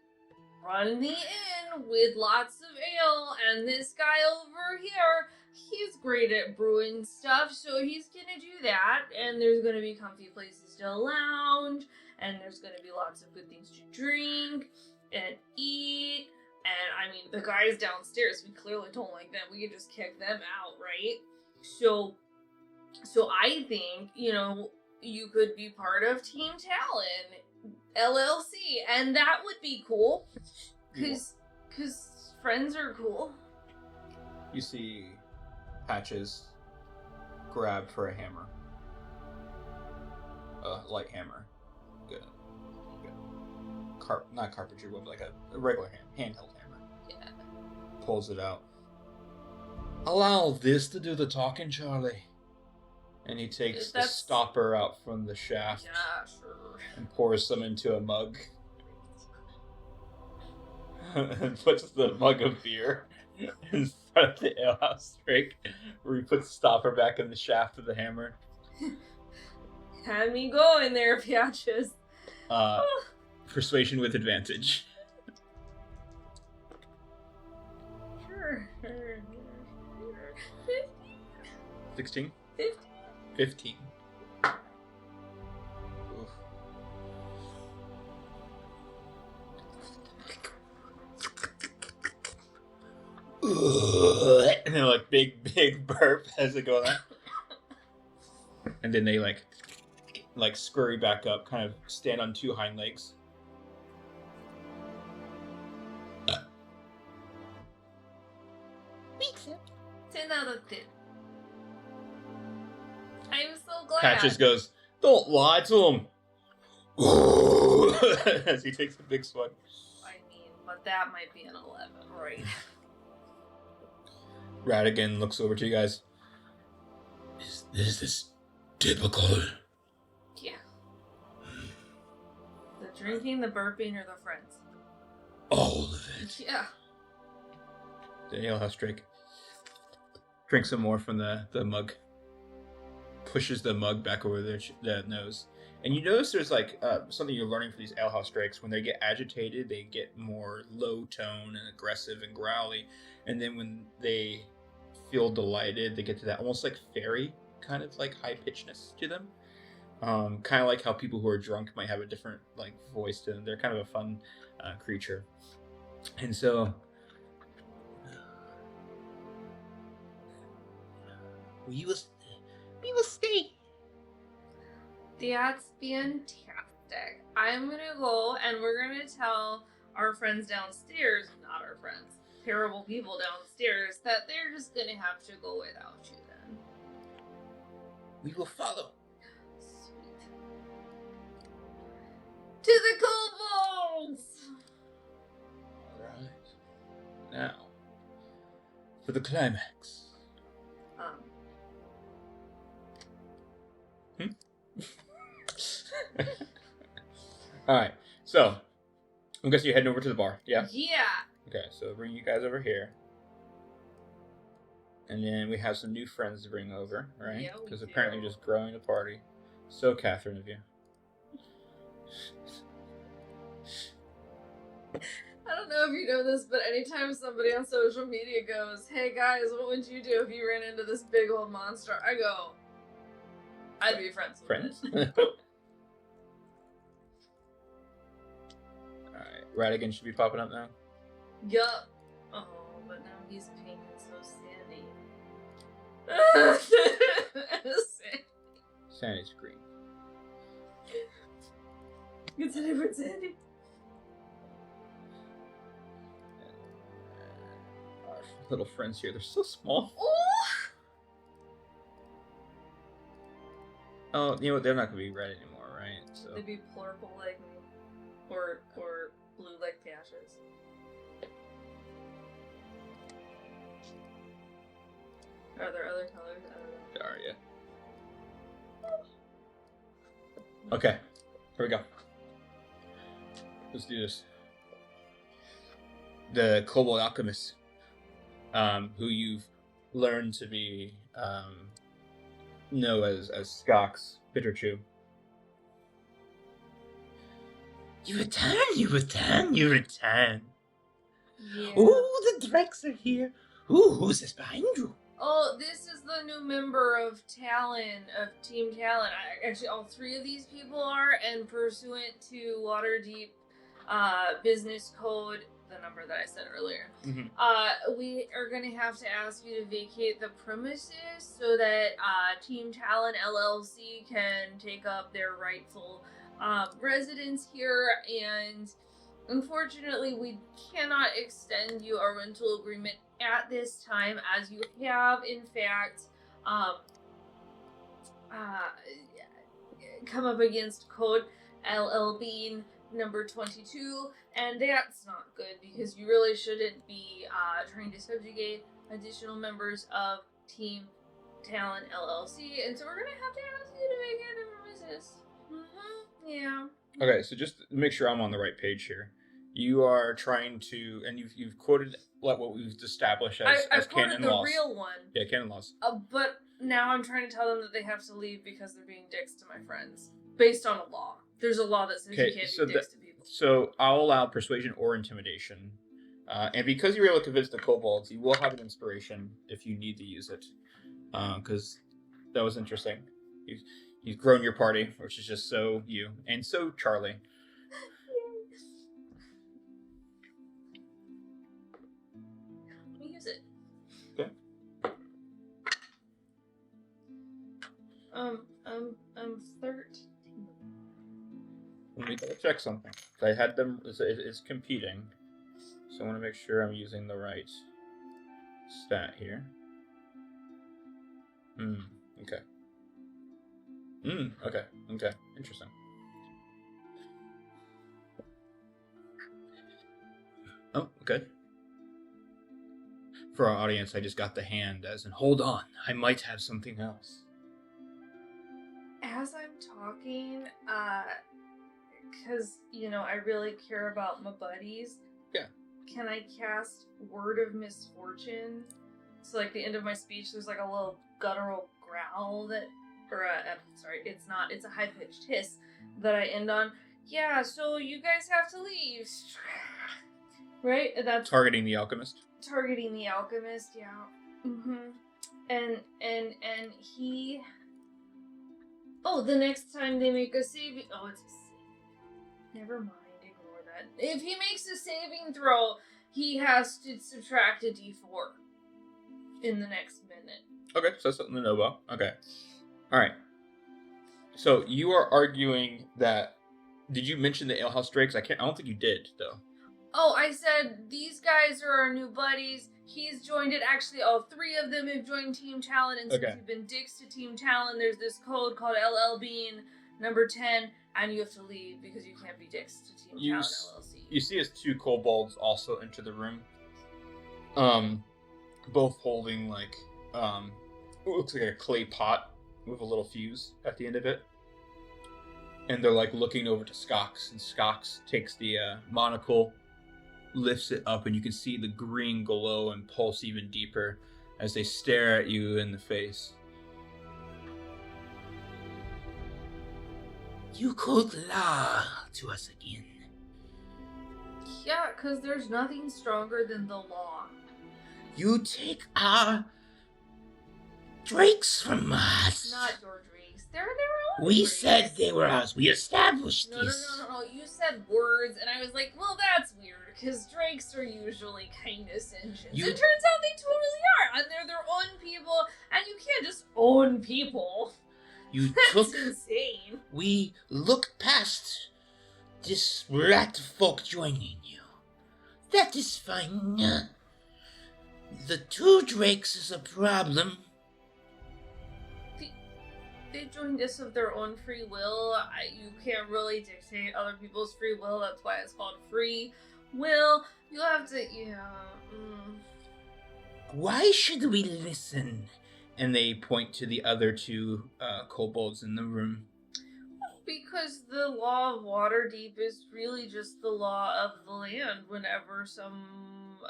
run the inn with lots of ale, and this guy over here, he's great at brewing stuff, so he's gonna do that, and there's gonna be comfy places to lounge, and there's gonna be lots of good things to drink and eat, and I mean, the guys downstairs, we clearly don't like them, we could just kick them out, right? So I think, you know, you could be part of Team Talon LLC, and that would be cool, cause friends are cool. You see Patches grab for a hammer. A light hammer. Good. Not carpentry wood, but like a regular handheld hammer. Yeah. Pulls it out. Allow this to do the talking, Charlie. And he takes the stopper out from the shaft. Yeah, sure. And pours some into a mug. And puts the mug of beer in front of the alehouse Drake, where he puts the stopper back in the shaft of the hammer. Had me going there, Patches. Persuasion with advantage. Sure. 16? 15. 15. Oof. And then like big burp as they go on. And then they like scurry back up, kind of stand on 2 hind legs. 10 out of 10. I'm so glad. Patches goes, "Don't lie to him." As he takes a big swig. I mean, but that might be an 11, right? Radigan looks over to you guys. Is this typical? Yeah. The drinking, the burping, or the friends? All of it. Yeah. The alehouse Drake drinks some more from the mug. Pushes the mug back over their nose. And you notice there's like something you're learning for these alehouse Drakes. When they get agitated, they get more low tone and aggressive and growly. And then when they feel delighted, they get to that almost like fairy kind of like high pitchedness to them. Kind of like how people who are drunk might have a different like voice to them. They're kind of a fun creature. And so we will stay. That's fantastic. I'm gonna go and we're gonna tell our friends downstairs, not our friends, terrible people downstairs, that they're just gonna have to go without you then. We will follow. Sweet. To the kobolds! for the climax. Alright, so I'm guessing you're heading over to the bar, yeah? Yeah. Okay, so bring you guys over here. And then we have some new friends to bring over, right? Yeah, we Because do. apparently you're just growing the party. So Catherine of you. I don't know if you know this, but anytime somebody on social media goes, "Hey guys, what would you do if you ran into this big old monster?" I go, "I'd be friends with it." Alright, Radigan should be popping up now. Yup. Oh, but now he's pink and so sandy. Sandy's green. It's a different Sandy. Our little friends here, they're so small. Oh, you know what? They're not going to be red anymore, right? So They'd be purple like me. Or blue like Patches. Are there other colors? I don't know. They are, yeah. Okay, here we go. Let's do this. The Kobold Alchemist, who you've learned to be know as Skox Bitterchew. You return, you return, you return. Yeah. Ooh, the Drex are here. Ooh, who's this behind you? Oh, this is the new member of Talon, of Team Talon. Actually, all three of these people are, and pursuant to Waterdeep business code, the number that I said earlier, we are going to have to ask you to vacate the premises so that Team Talon LLC can take up their rightful residence here, and unfortunately, we cannot extend you a rental agreement at this time, as you have, in fact, come up against code LLB number 22, and that's not good, because you really shouldn't be trying to subjugate additional members of Team Talon LLC, and so we're going to have to ask you to vacate the premises. Yeah. Okay, so just to make sure I'm on the right page here. You are trying to, and you've quoted what we've established as I've canon quoted the laws. real one. Yeah, canon laws. But now I'm trying to tell them that they have to leave because they're being dicks to my friends. Based on a law. There's a law that says you can't be dicks to people. So I'll allow persuasion or intimidation. And because you were able to convince the kobolds, you will have an inspiration if you need to use it. Because that was interesting. You've grown your party, which is just so you. And so Charlie. Let me use it. Okay. I'm 13. Let me double check something. I had them. It's competing, so I want to make sure I'm using the right stat here. Okay. Okay. Interesting. Oh, okay. For our audience, I just got the hand as in, hold on, I might have something else. As I'm talking, because, I really care about my buddies. Yeah. Can I cast Word of Misfortune? So, like, the end of my speech, there's, like, a little guttural growl that, it's a high-pitched hiss that I end on. Yeah, so you guys have to leave. Right? That's Targeting the alchemist? Targeting the alchemist, yeah. And he... Oh, the next time they make a saving... Oh, it's a save. Never mind, ignore that. If he makes a saving throw, he has to subtract a d4 in the next minute. Okay, so that's something to know about. Okay. Alright. So, you are arguing that... Did you mention the alehouse drakes? I don't think you did, though. Oh, I said, these guys are our new buddies. He's joined it. Actually, all three of them have joined Team Talon. And since you've been dicks to Team Talon, there's this code called LLB number 10, and you have to leave because you can't be dicks to Team Talon LLC. You see as two kobolds also enter the room. both holding like it looks like a clay pot with a little fuse at the end of it. And they're like looking over to Skox, and Skox takes the monocle, lifts it up, and you can see the green glow and pulse even deeper as they stare at you in the face. You could lie to us again. Yeah, because there's nothing stronger than the law. You take our drakes from us. Not your drakes. They're their own We drakes. said they were ours. We established No. this. You said words, and I was like, well, that's weird, because drakes are usually kindness engines. It turns out they totally are, and they're their own people, and you can't just own people. You That's took. insane. We looked past this rat folk joining you. That is fine. The two drakes is a problem. They joined us of their own free will. You can't really dictate other people's free will. That's why it's called free will. You have to, Why should we listen? And they point to the other two kobolds in the room. Because the law of Waterdeep is really just the law of the land. Whenever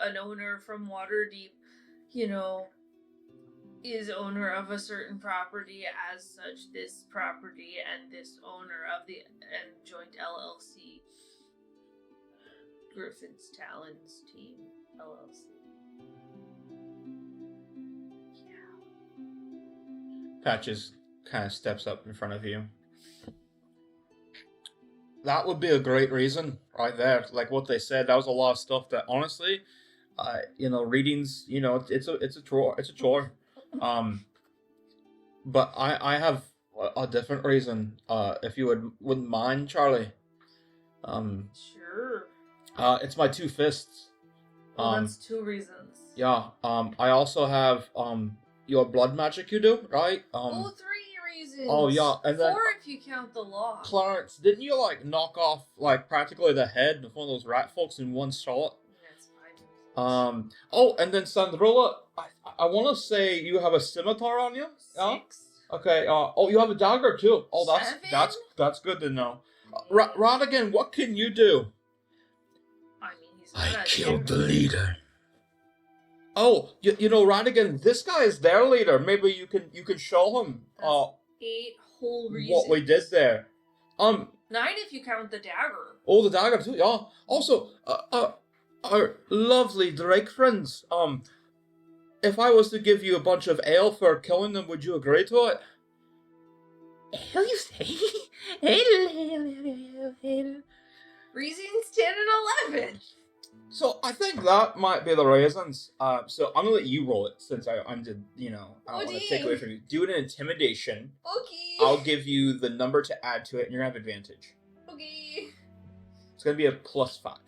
an owner from Waterdeep, is owner of a certain property, as such, this property and this owner of the joint LLC, Gryphinn's Talons Team LLC. Patches kind of steps up in front of you. That would be a great reason, right there. Like what they said, that was a lot of stuff that honestly, readings, it's a chore. It's a chore. But I have a different reason. If you wouldn't mind, Charlie. Sure. It's my two fists. Well, that's two reasons. Yeah. I also have your blood magic. You do, right? 3 reasons. Oh yeah, and then 4 if you count the law. Clarence, didn't you knock off practically the head of one of those rat folks in one shot? That's 5. Oh, and then Sandrilla, I want to say you have a scimitar on you. 6. Yeah? Okay. You have a dagger too. Oh, that's good to know. Rodigan, what can you do? I mean, he's not I a killed the terrorist. leader. Oh, Rodigan, this guy is their leader. Maybe you can show him. That's 8 whole reasons. What we did there. 9 if you count the dagger. Oh, the dagger too. Yeah. Also, our lovely Drake friends. If I was to give you a bunch of ale for killing them, would you agree to it? Hell, you say? Reasons 10 and 11. So I think that might be the reasons. So I'm gonna let you roll it since I'm the I don't want to take away from you. Do it in intimidation. Okay. I'll give you the number to add to it, and you're gonna have advantage. Okay. It's gonna be a +5.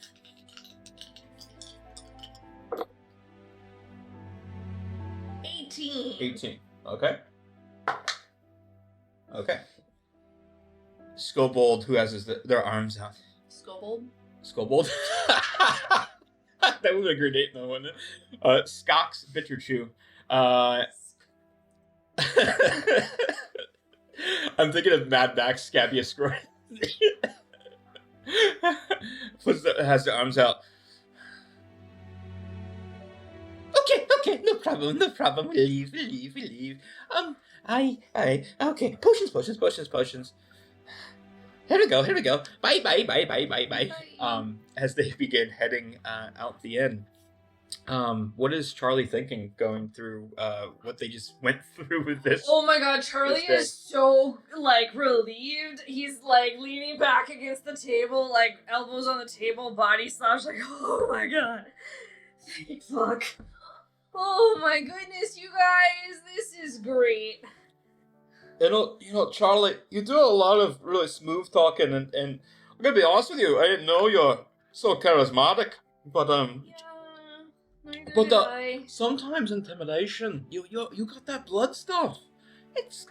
18. Okay. Okay. Skobold, who has their arms out. Skobold. Skobold. That would be a great name, though, wouldn't it? Skox Bitterchew. I'm thinking of Mad Max Scabious Scroy. Has the arms out. Okay, no problem. We leave. Okay, potions. Here we go. Bye. As they begin heading out the inn. What is Charlie thinking going through what they just went through with this? Oh my god, Charlie is so, relieved. He's, leaning back against the table, elbows on the table, body slouch, oh my god. Thank fuck. Oh my goodness, you guys, this is great. Charlie, you do a lot of really smooth talking, and I'm gonna be honest with you, I didn't know you're so charismatic, but sometimes intimidation, you got that blood stuff. It's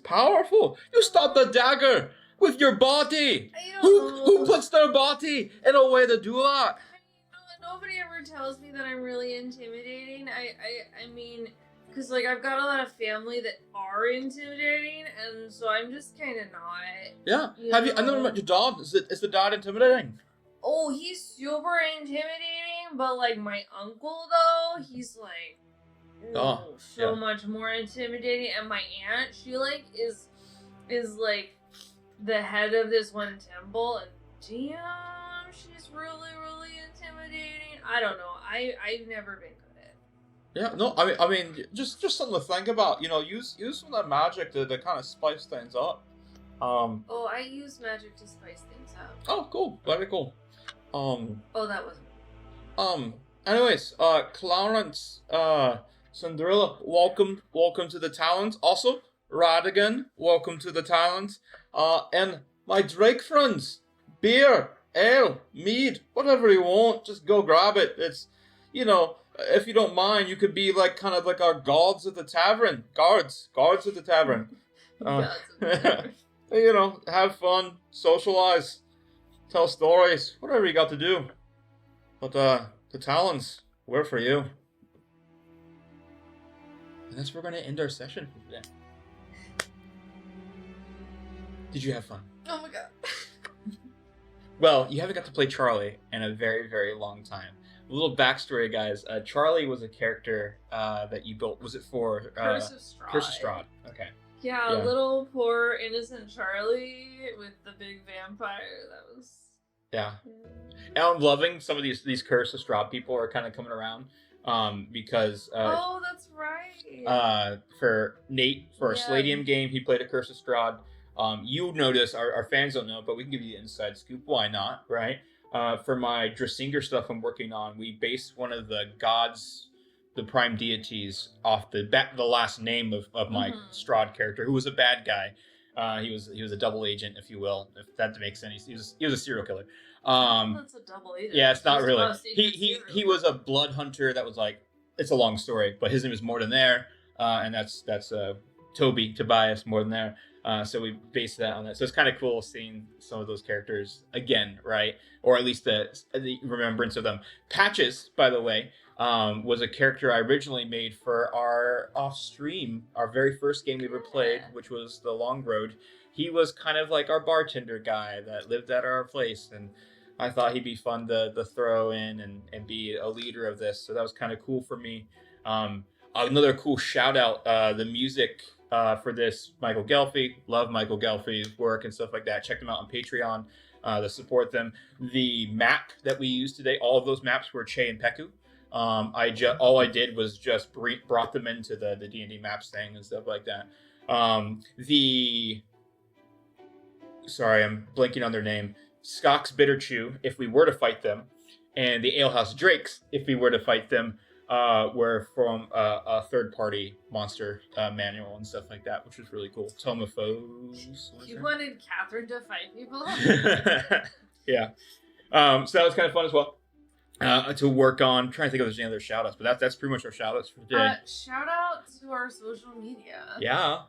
powerful. You stop the dagger with your body. Who puts their body in a way to do that? Nobody ever tells me that I'm really intimidating. I mean, because like I've got a lot of family that are intimidating, and so I'm just kind of not. Yeah. Have you? I never met your dad. Is the dad intimidating? Oh, he's super intimidating, but like my uncle though, he's like so much more intimidating. And my aunt, she like is like the head of this one temple, and damn, she's really intimidating. I don't know. I've never been good at it. Yeah, no, I mean, just something to think about. You know, use some of that magic to kind of spice things up. Oh, I use magic to spice things up. Oh, cool, very cool. Oh, that wasn't. Anyways, Clarence, Cinderella, welcome to the Talons. Also, Radigan, welcome to the Talons. And my Drake friends, beer, ale, mead, whatever you want, just go grab it. It's, you know, if you don't mind, you could be like kind of like our gods at the tavern. Guards at the tavern. You know, have fun, socialize, tell stories, whatever you got to do. But the Talons, we're for you. And that's where we're going to end our session for today. Did you have fun? Oh my god. Well, you haven't got to play Charlie in a very, very long time. A little backstory, guys. Charlie was a character that you built. Was it for Curse of Strahd? Curse of Strahd. Okay. Yeah, little poor innocent Charlie with the big vampire. That was. Yeah. And I'm loving some of these Curse of Strahd people are kind of coming around because. Oh, that's right. For Nate, for our Sladium game, he played a Curse of Strahd. You notice, our fans don't know, but we can give you the inside scoop. Why not, right? For my Drasinger stuff I'm working on, we based one of the gods, the prime deities, off the last name of my Strahd character, who was a bad guy. He was a double agent, if you will, if that makes any sense. He was a serial killer. That's a double agent. Yeah, it's not really. He was a blood hunter that was like, it's a long story, but his name is More Than There, and that's Tobias More Than There. So we based that on that. So it's kind of cool seeing some of those characters again, right? Or at least the remembrance of them. Patches, by the way, was a character I originally made for our off-stream, our very first game we ever played, which was The Long Road. He was kind of like our bartender guy that lived at our place, and I thought he'd be fun to throw in and be a leader of this. So that was kind of cool for me. Another cool shout out, the music for this, Michael Gelfi. Love Michael Gelfi's work and stuff like that. Check them out on Patreon to support them. The map that we used today, all of those maps were Che and Peku. All I did was just brought them into the D&D maps thing and stuff like that. Sorry, I'm blanking on their name. Skox Bitterchew, if we were to fight them, and the Alehouse Drakes, if we were to fight them, were from a third-party monster manual and stuff like that, which was really cool. Tomophos. You wanted Catherine to fight people? Yeah. So that was kind of fun as well to work on. I'm trying to think if there's any other shout-outs, but that's pretty much our shout-outs for today. Shout out to our social media. Yeah.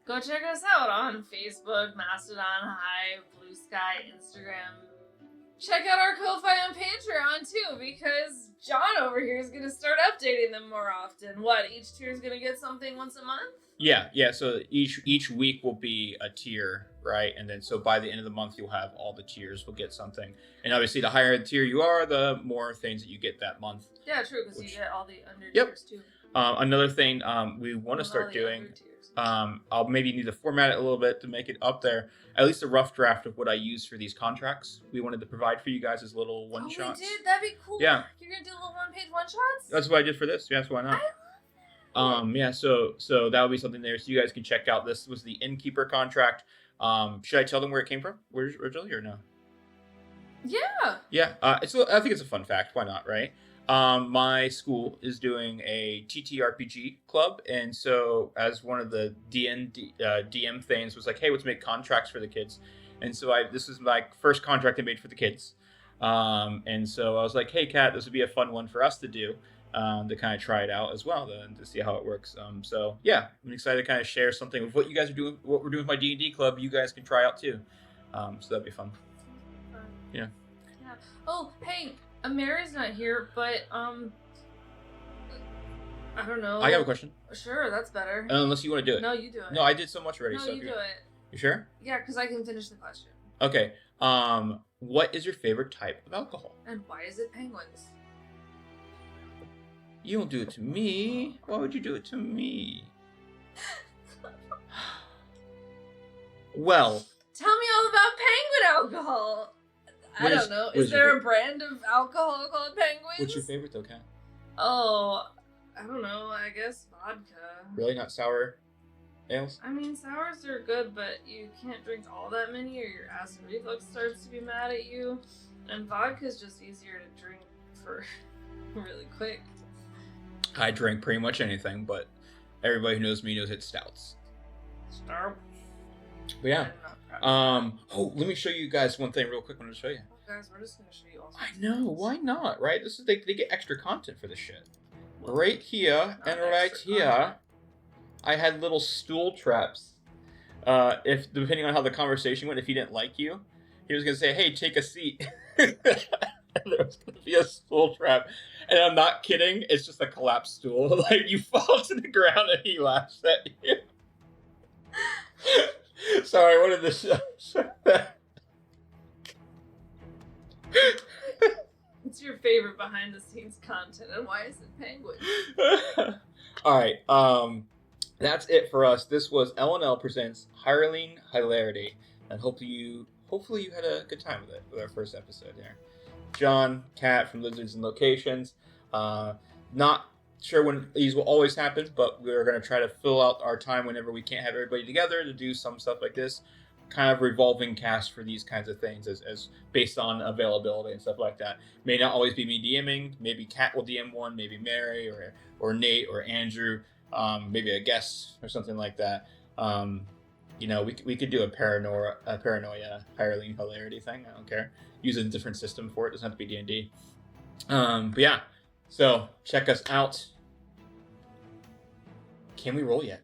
Go check us out on Facebook, Mastodon, Hive, Blue Sky, Instagram. Check out our Ko-Fi and Patreon too, because John over here is going to start updating them more often. What, each tier is going to get something once a month? Yeah. So each week will be a tier, right? And then so by the end of the month, you'll have all the tiers will get something. And obviously, the higher the tier you are, the more things that you get that month. Yeah, true, because you get all the under tiers too. Another thing we want to start doing. I'll maybe need to format it a little bit to make it up there. At least a rough draft of what I use for these contracts. We wanted to provide for you guys as little one-shots. We did? That'd be cool. Yeah. You're going to do little one-page one-shots? That's what I did for this. Yes, why not? I love that. Yeah, so that'll be something there. So you guys can check out. This was the Innkeeper contract. Should I tell them where it came from? Where's originally or no? Yeah. Yeah, I think it's a fun fact. Why not, right? My school is doing a TTRPG club, and so as one of the DM things was like, hey, let's make contracts for the kids. And so this is my first contract I made for the kids. And so I was like, hey, Kat, this would be a fun one for us to do, to kind of try it out as well, to see how it works. So yeah, I'm excited to kind of share something of what you guys are doing, what we're doing with my D&D club. You guys can try out too. So that'd be fun. Yeah. Oh, hey. Mary's not here, but I don't know. I have a question. Sure, that's better. Unless you want to do it. No, you do it. No, I did so much already. No, so you do it. You sure? Yeah, because I can finish the question. Okay. What is your favorite type of alcohol? And why is it penguins? You won't do it to me. Why would you do it to me? Well. Tell me all about penguin alcohol. I don't know. Is there a brand of alcohol called penguins? What's your favorite though, Kat? Oh, I don't know. I guess vodka. Really? Not sour ales? I mean, sours are good, but you can't drink all that many or your acid reflux starts to be mad at you. And vodka's just easier to drink for really quick. I drink pretty much anything, but everybody who knows me knows it's stouts. Stout. But yeah. Let me show you guys one thing real quick. I'm gonna show you. Guys, we're just gonna show you all. I know, why not, right? This is they get extra content for this shit. Right here and right here, I had little stool traps. If depending on how the conversation went, if he didn't like you, he was gonna say, "Hey, take a seat." And there was gonna be a stool trap, and I'm not kidding. It's just a collapsed stool. Like you fall to the ground and he laughs at you. Sorry, I wanted to show that. What's your favorite behind the scenes content and why is it penguin? Alright, that's it for us. This was L&L Presents Hireling Hilarity. And hopefully you had a good time with it with our first episode here. John, Kat from Lizards and Locations. Not sure when these will always happen, but we're going to try to fill out our time whenever we can't have everybody together to do some stuff like this. Kind of revolving cast for these kinds of things as based on availability and stuff like that. May not always be me DMing. Maybe Kat will DM one, maybe Mary or Nate or Andrew, maybe a guest or something like that. We could do a paranoia hireling hilarity thing. I don't care. Use a different system for it. Doesn't have to be D&D. But yeah, so check us out. Can we roll yet?